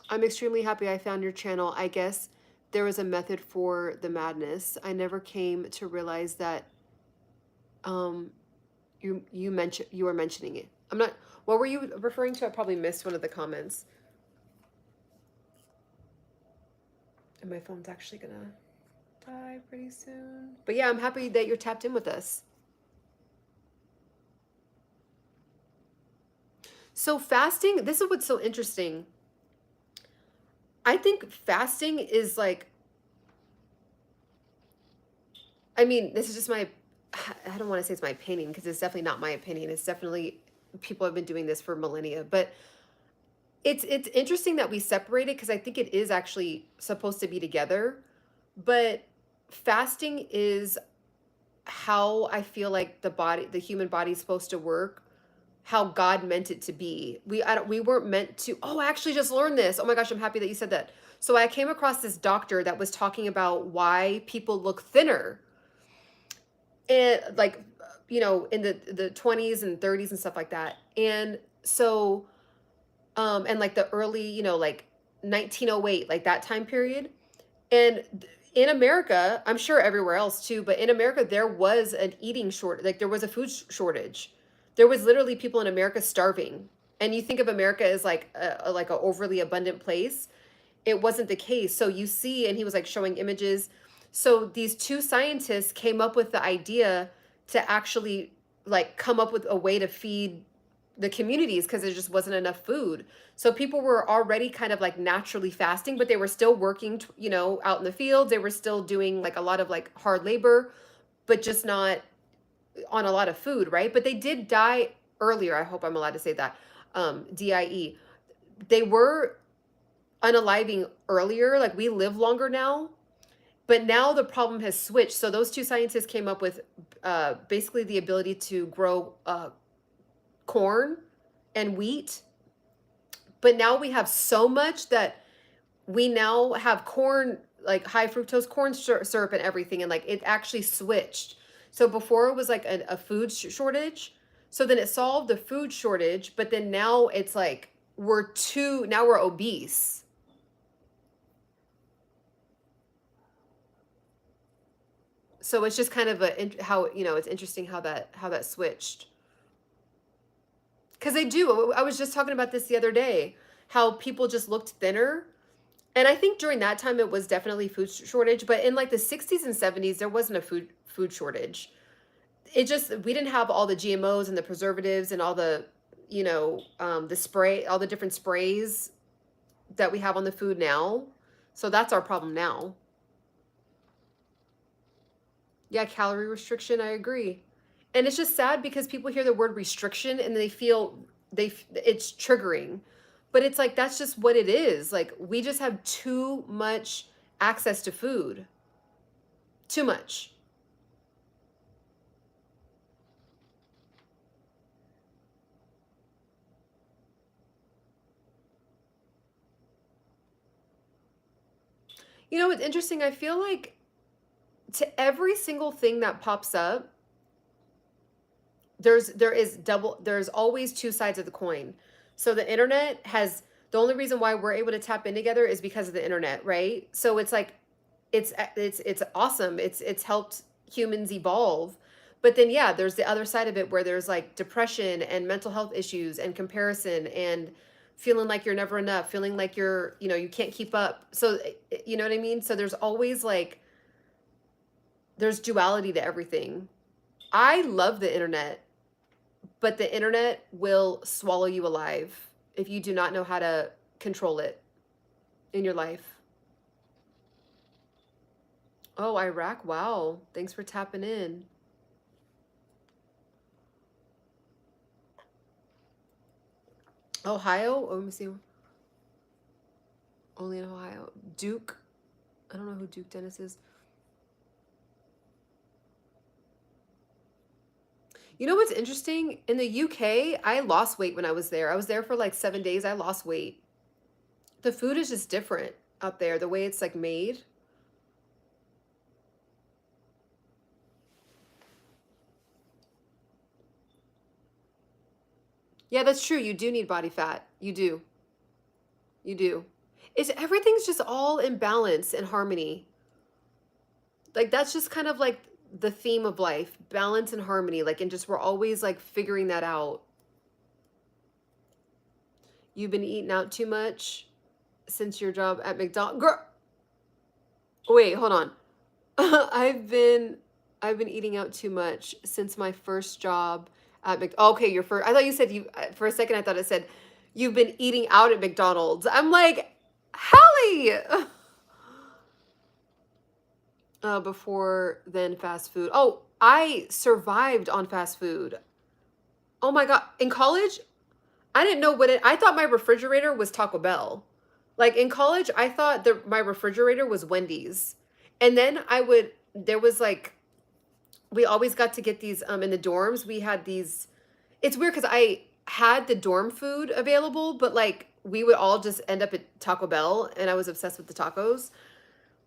I'm extremely happy I found your channel. I guess there was a method for the madness. I never came to realize that um you were mentioning it. I'm not, what were you referring to? I probably missed one of the comments. And my phone's actually gonna die pretty soon. But yeah, I'm happy that you're tapped in with us. So fasting, this is what's so interesting. I think fasting is like, I mean, this is just I don't want to say it's my opinion because it's definitely not my opinion. It's definitely, people have been doing this for millennia, but it's interesting that we separate it because I think it is actually supposed to be together. But fasting is how I feel like the human body is supposed to work, how God meant it to be. We weren't meant to. Oh, I actually just learned this. Oh my gosh, I'm happy that you said that. So I came across this doctor that was talking about why people look thinner, and like, in the 20s and 30s and stuff like that. And so and like the early, like 1908, like that time period. And in America, I'm sure everywhere else too, but in America, there was an eating short, like there was a food shortage. There was literally people in America starving. And you think of America as like like a overly abundant place. It wasn't the case. So you see, and he was like showing images. So these two scientists came up with the idea to actually like come up with a way to feed the communities because there just wasn't enough food. So people were already kind of like naturally fasting, but they were still working, out in the fields. They were still doing like a lot of like hard labor, but just not on a lot of food, right? But they did die earlier. I hope I'm allowed to say that. DIE. They were unaliving earlier. Like we live longer now, but now the problem has switched. So those two scientists came up with basically the ability to grow corn and wheat. But now we have so much that we now have corn, like high fructose corn syrup and everything. And like it actually switched. So before it was like a food shortage. So then it solved the food shortage. But then now it's like now we're obese. So it's just kind of how, it's interesting how that switched. Because they do. I was just talking about this the other day, how people just looked thinner. And I think during that time it was definitely food shortage, but in like the 60s and 70s there wasn't a food shortage. We didn't have all the GMOs and the preservatives and all the, the spray, all the different sprays that we have on the food now. So that's our problem now. Yeah, calorie restriction, I agree. And it's just sad because people hear the word restriction and they feel it's triggering. But it's like that's just what it is. Like we just have too much access to food. Too much. You know, it's interesting. I feel like to every single thing that pops up, there's always two sides of the coin. So the internet has the only reason why we're able to tap in together is because of the internet, right? So it's like it's awesome. It's helped humans evolve. But then yeah, there's the other side of it where there's like depression and mental health issues and comparison and feeling like you're never enough, feeling like you can't keep up. So you know what I mean? So there's always like there's duality to everything. I love the internet, but the internet will swallow you alive if you do not know how to control it in your life. Oh, Iraq. Wow. Thanks for tapping in. Ohio? Oh, let me see. Only in Ohio. Duke. I don't know who Duke Dennis is. You know what's interesting? In the UK, I lost weight when I was there. I was there for like 7 days. I lost weight. The food is just different up there, the way it's like made. Yeah, that's true. You do need body fat. You do. You do. Everything's just all in balance and harmony. Like that's just kind of like the theme of life, balance and harmony. Like, and just we're always like figuring that out. You've been eating out too much since your job at McDonald's. Girl, wait, hold on. I've been eating out too much since my first job at Okay, your first. I thought you said you. For a second, I thought it said you've been eating out at McDonald's. I'm like, Hallie. Before then, fast food. Oh, I survived on fast food. Oh my God. In college, I didn't know I thought my refrigerator was Taco Bell. Like in college, I thought my refrigerator was Wendy's. And then there was like, we always got to get these, in the dorms, we had these, it's weird because I had the dorm food available, but like we would all just end up at Taco Bell, and I was obsessed with the tacos,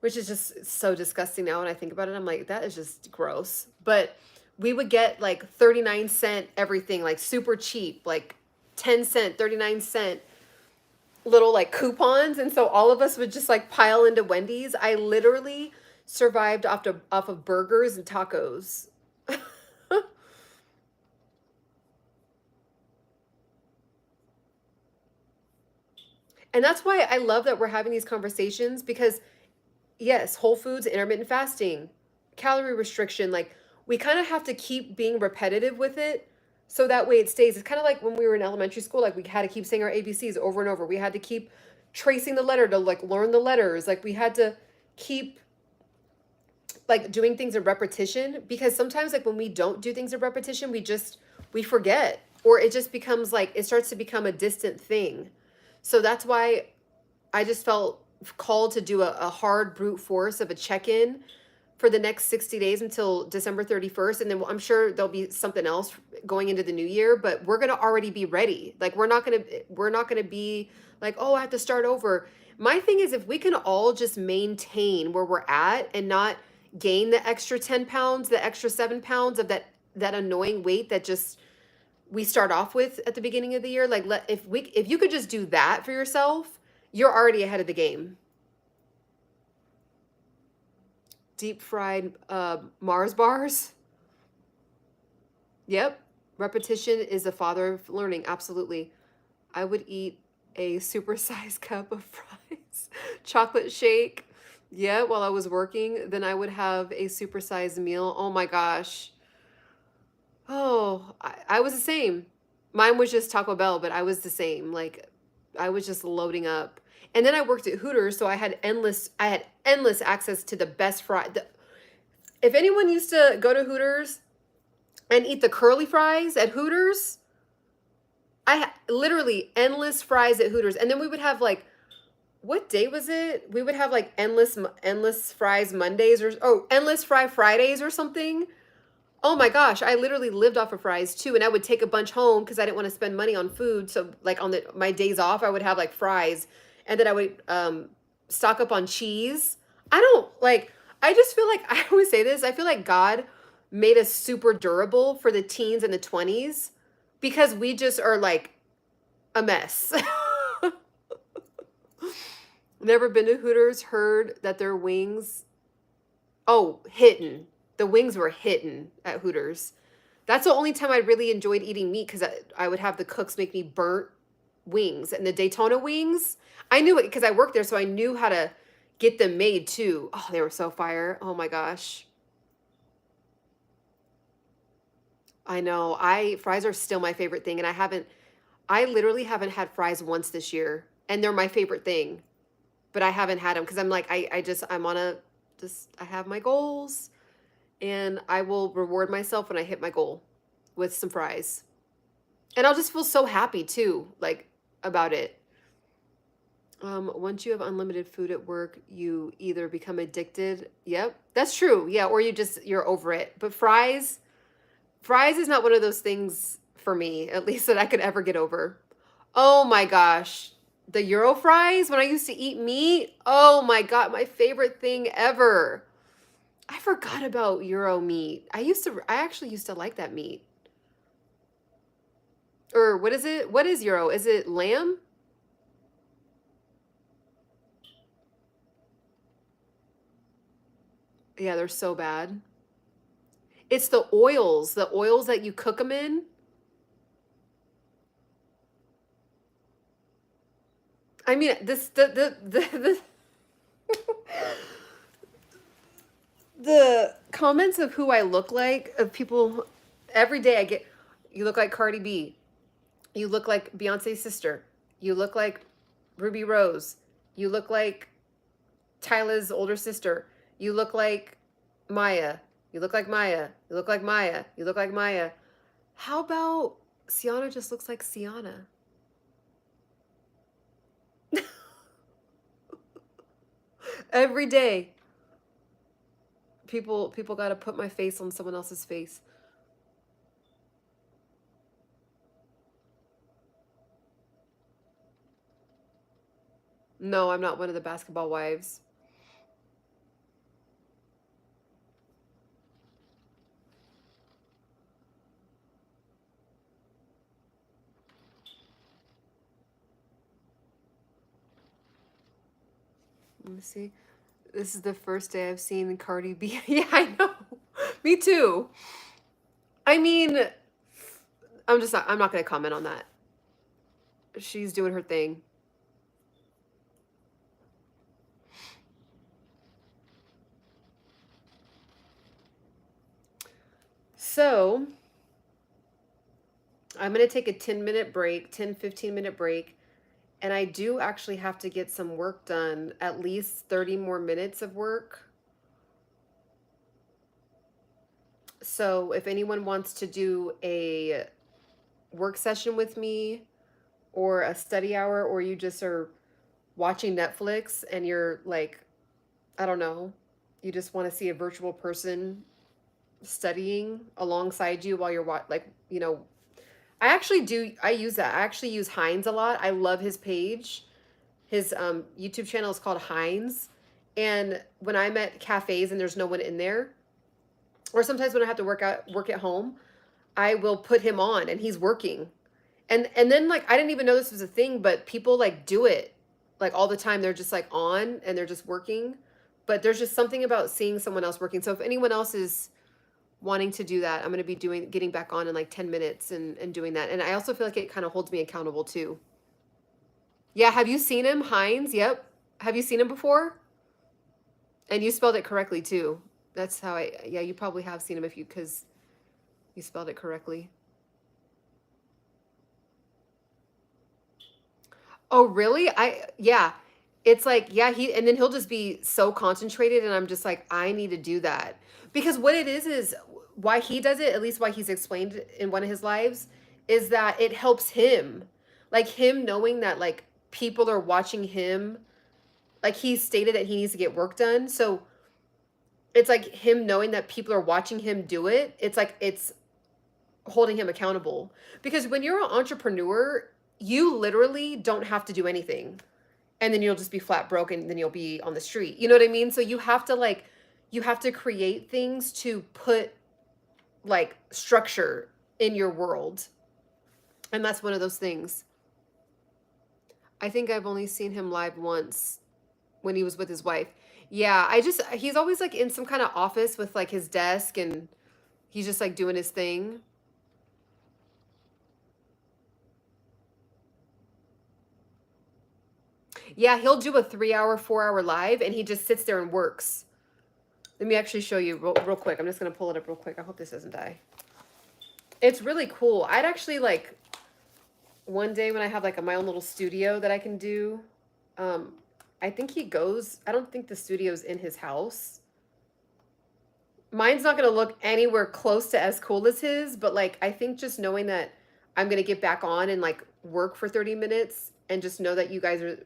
which is just so disgusting now when I think about it. I'm like, that is just gross. But we would get like 39-cent everything, like super cheap, like 10-cent, 39-cent little like coupons. And so all of us would just like pile into Wendy's. I literally survived off of burgers and tacos. And that's why I love that we're having these conversations, because yes, whole foods, intermittent fasting, calorie restriction, like we kind of have to keep being repetitive with it so that way it stays. It's kind of like when we were in elementary school, like we had to keep saying our ABCs over and over. We had to keep tracing the letter to like learn the letters. Like we had to keep like doing things in repetition, because sometimes like when we don't do things in repetition, we forget, or it just becomes like it starts to become a distant thing. So that's why I just felt called to do a hard brute force of a check-in for the next 60 days until December 31st. And then I'm sure there'll be something else going into the new year, but we're going to already be ready. Like we're not going to be like, oh, I have to start over. My thing is, if we can all just maintain where we're at and not gain the extra 10 pounds, the extra 7 pounds of that annoying weight that just we start off with at the beginning of the year, like if you could just do that for yourself, you're already ahead of the game. Deep fried Mars bars. Yep. Repetition is the father of learning. Absolutely. I would eat a supersized cup of fries, chocolate shake. Yeah, while I was working, then I would have a supersized meal. Oh my gosh. Oh, I was the same. Mine was just Taco Bell, but I was the same. Like I was just loading up. And then I worked at Hooters, so I had endless access to the best if anyone used to go to Hooters and eat the curly fries at Hooters, literally endless fries at Hooters. And then we would have like, what day was it? We would have like endless fries Mondays, or endless fry Fridays or something. Oh my gosh, I literally lived off of fries too, and I would take a bunch home because I didn't want to spend money on food. So like on my days off, I would have like fries, and then I would stock up on cheese. I don't like. I just feel like I always say this. I feel like God made us super durable for the teens and the 20s because we just are like a mess. Never been to Hooters. Heard that their wings. Oh, hitting. The wings were hitting at Hooters. That's the only time I really enjoyed eating meat, because I would have the cooks make me burnt wings. And the Daytona wings, I knew it because I worked there, so I knew how to get them made too. Oh, they were so fire. Oh my gosh. I know. Fries are still my favorite thing, and I literally haven't had fries once this year, and they're my favorite thing. But I haven't had them because I'm like I'm on a just I have my goals, and I will reward myself when I hit my goal with some fries. And I'll just feel so happy too, like about it. Once you have unlimited food at work, you either become addicted. Yep, that's true. Yeah, or you're over it. But fries is not one of those things for me, at least that I could ever get over. Oh my gosh. The Euro fries when I used to eat meat. Oh my God, my favorite thing ever. I forgot about Euro meat. I actually used to like that meat. Or what is it? What is Euro? Is it lamb? Yeah, they're so bad. It's the oils that you cook them in. I mean, this the comments of who I look like, of people every day I get, you look like Cardi B. You look like Beyonce's sister. You look like Ruby Rose. You look like Tyla's older sister. You look like Maya. You look like Maya. You look like Maya. You look like Maya. How about Ciana just looks like Ciana? Every day, people got to put my face on someone else's face. No, I'm not one of the basketball wives. Let me see. This is the first day I've seen Cardi B. Yeah, I know. Me too. I mean, I'm not going to comment on that. She's doing her thing. So, I'm going to take a 10-minute break, 10-15-minute break. And I do actually have to get some work done, at least 30 more minutes of work. So if anyone wants to do a work session with me or a study hour, or you just are watching Netflix and you're like, I don't know, you just want to see a virtual person studying alongside you while you're I use that. I actually use Heinz a lot. I love his page. His YouTube channel is called Heinz. And when I'm at cafes and there's no one in there, or sometimes when I have to work at home, I will put him on and he's working. And then like I didn't even know this was a thing, but people like do it like all the time. They're just like on and they're just working. But there's just something about seeing someone else working. So if anyone else is wanting to do that, I'm going to be getting back on in like 10 minutes and doing that. And I also feel like it kind of holds me accountable too. Yeah, have you seen him? Heinz? Yep. Have you seen him before? And you spelled it correctly too. That's how yeah, you probably have seen him because you spelled it correctly. Oh, really? Yeah. It's like, yeah, and then he'll just be so concentrated and I'm just like, I need to do that. Because what it is why he does it, at least why he's explained in one of his lives, is that it helps him. Like him knowing that like people are watching him, like he stated that he needs to get work done. So it's like him knowing that people are watching him do it. It's like it's holding him accountable. Because when you're an entrepreneur, you literally don't have to do anything. And then you'll just be flat broke and then you'll be on the street. You know what I mean? So you have to create things to put like structure in your world. And that's one of those things. I think I've only seen him live once when he was with his wife. Yeah, he's always like in some kind of office with like his desk and he's just like doing his thing. Yeah, he'll do a 3 hour, 4 hour live and he just sits there and works. Let me actually show you real quick. I'm just going to pull it up real quick. I hope this doesn't die. It's really cool. I'd actually like one day when I have like my own little studio that I can do. I think I don't think the studio's in his house. Mine's not going to look anywhere close to as cool as his, but like I think just knowing that I'm going to get back on and like work for 30 minutes and just know that you guys are,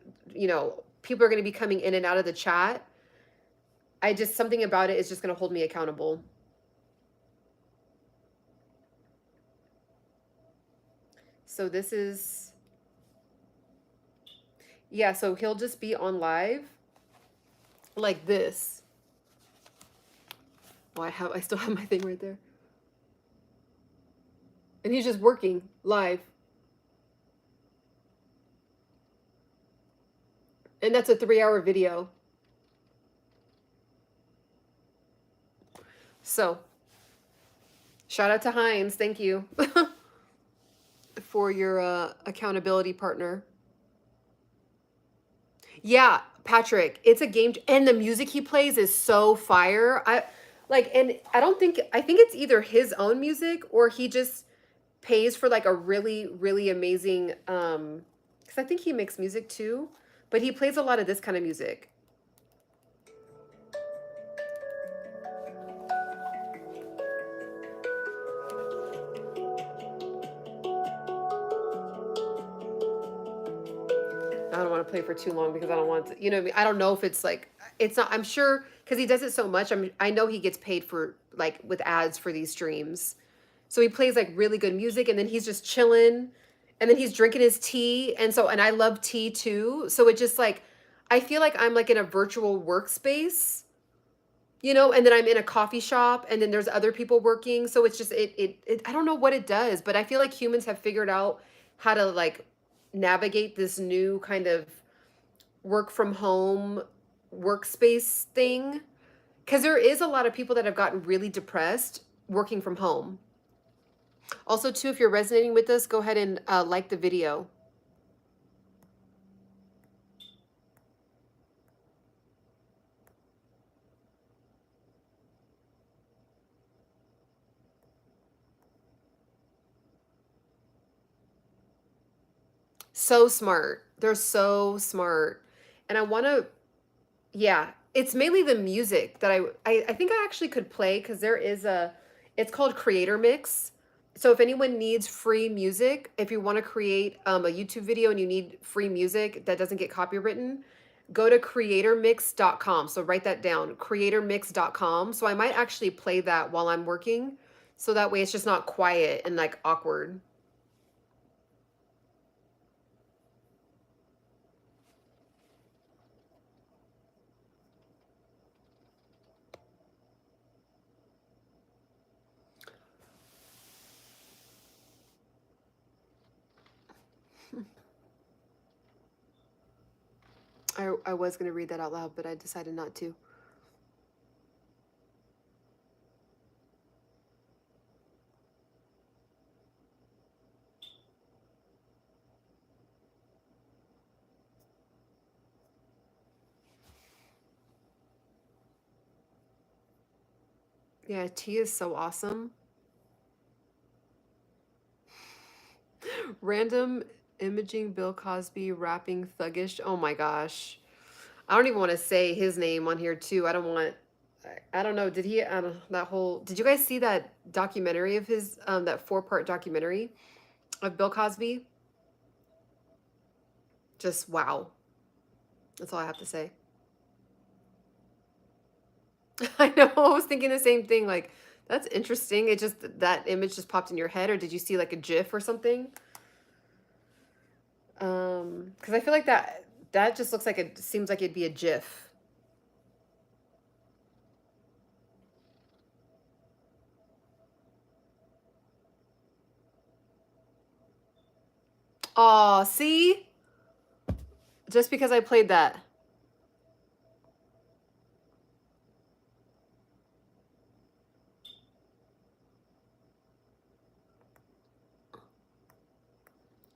people are going to be coming in and out of the chat. Something about it is just going to hold me accountable. So this is, yeah, so he'll just be on live like this. Well, I still have my thing right there. And he's just working live. And that's a 3 hour video. So, shout out to Heinz. Thank you for your accountability partner. Yeah, Patrick, it's a game. And the music he plays is so fire. And I think it's either his own music or he just pays for like a really, really amazing, because I think he makes music too, but he plays a lot of this kind of music. I don't want to play for too long because I don't want to, you know what I mean? I don't know if it's like, it's not, I'm sure, because he does it so much, I know he gets paid for, like, with ads for these streams. So he plays, like, really good music, and then he's just chilling, and then he's drinking his tea, and I love tea, too. So it just, like, I feel like I'm like in a virtual workspace, you know, and then I'm in a coffee shop and then there's other people working. So it's just it I don't know what it does, but I feel like humans have figured out how to like navigate this new kind of work from home workspace thing. Because there is a lot of people that have gotten really depressed working from home. Also, too, if you're resonating with us, go ahead and like the video. So smart. They're so smart. And I want to, yeah, it's mainly the music that I think I actually could play because there is it's called Creator Mix. So if anyone needs free music, if you want to create a YouTube video and you need free music that doesn't get copywritten, go to creatormix.com. So write that down, creatormix.com. So I might actually play that while I'm working. So that way it's just not quiet and like awkward. I was going to read that out loud, but I decided not to. Yeah, tea is so awesome. Random imaging Bill Cosby rapping thuggish. Oh my gosh. I don't even want to say his name on here too. I don't want I don't know. Did he I don't that whole did you guys see that documentary of his that 4-part documentary of Bill Cosby? Just wow. That's all I have to say. I know. I was thinking the same thing like that's interesting. It just that image just popped in your head or did you see like a gif or something? Cuz I feel like that just looks like it seems like it'd be a gif. Oh, see? Just because I played that.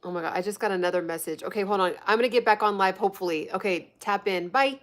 Oh my God, I just got another message. Okay, hold on. I'm gonna get back on live, hopefully. Okay, tap in. Bye.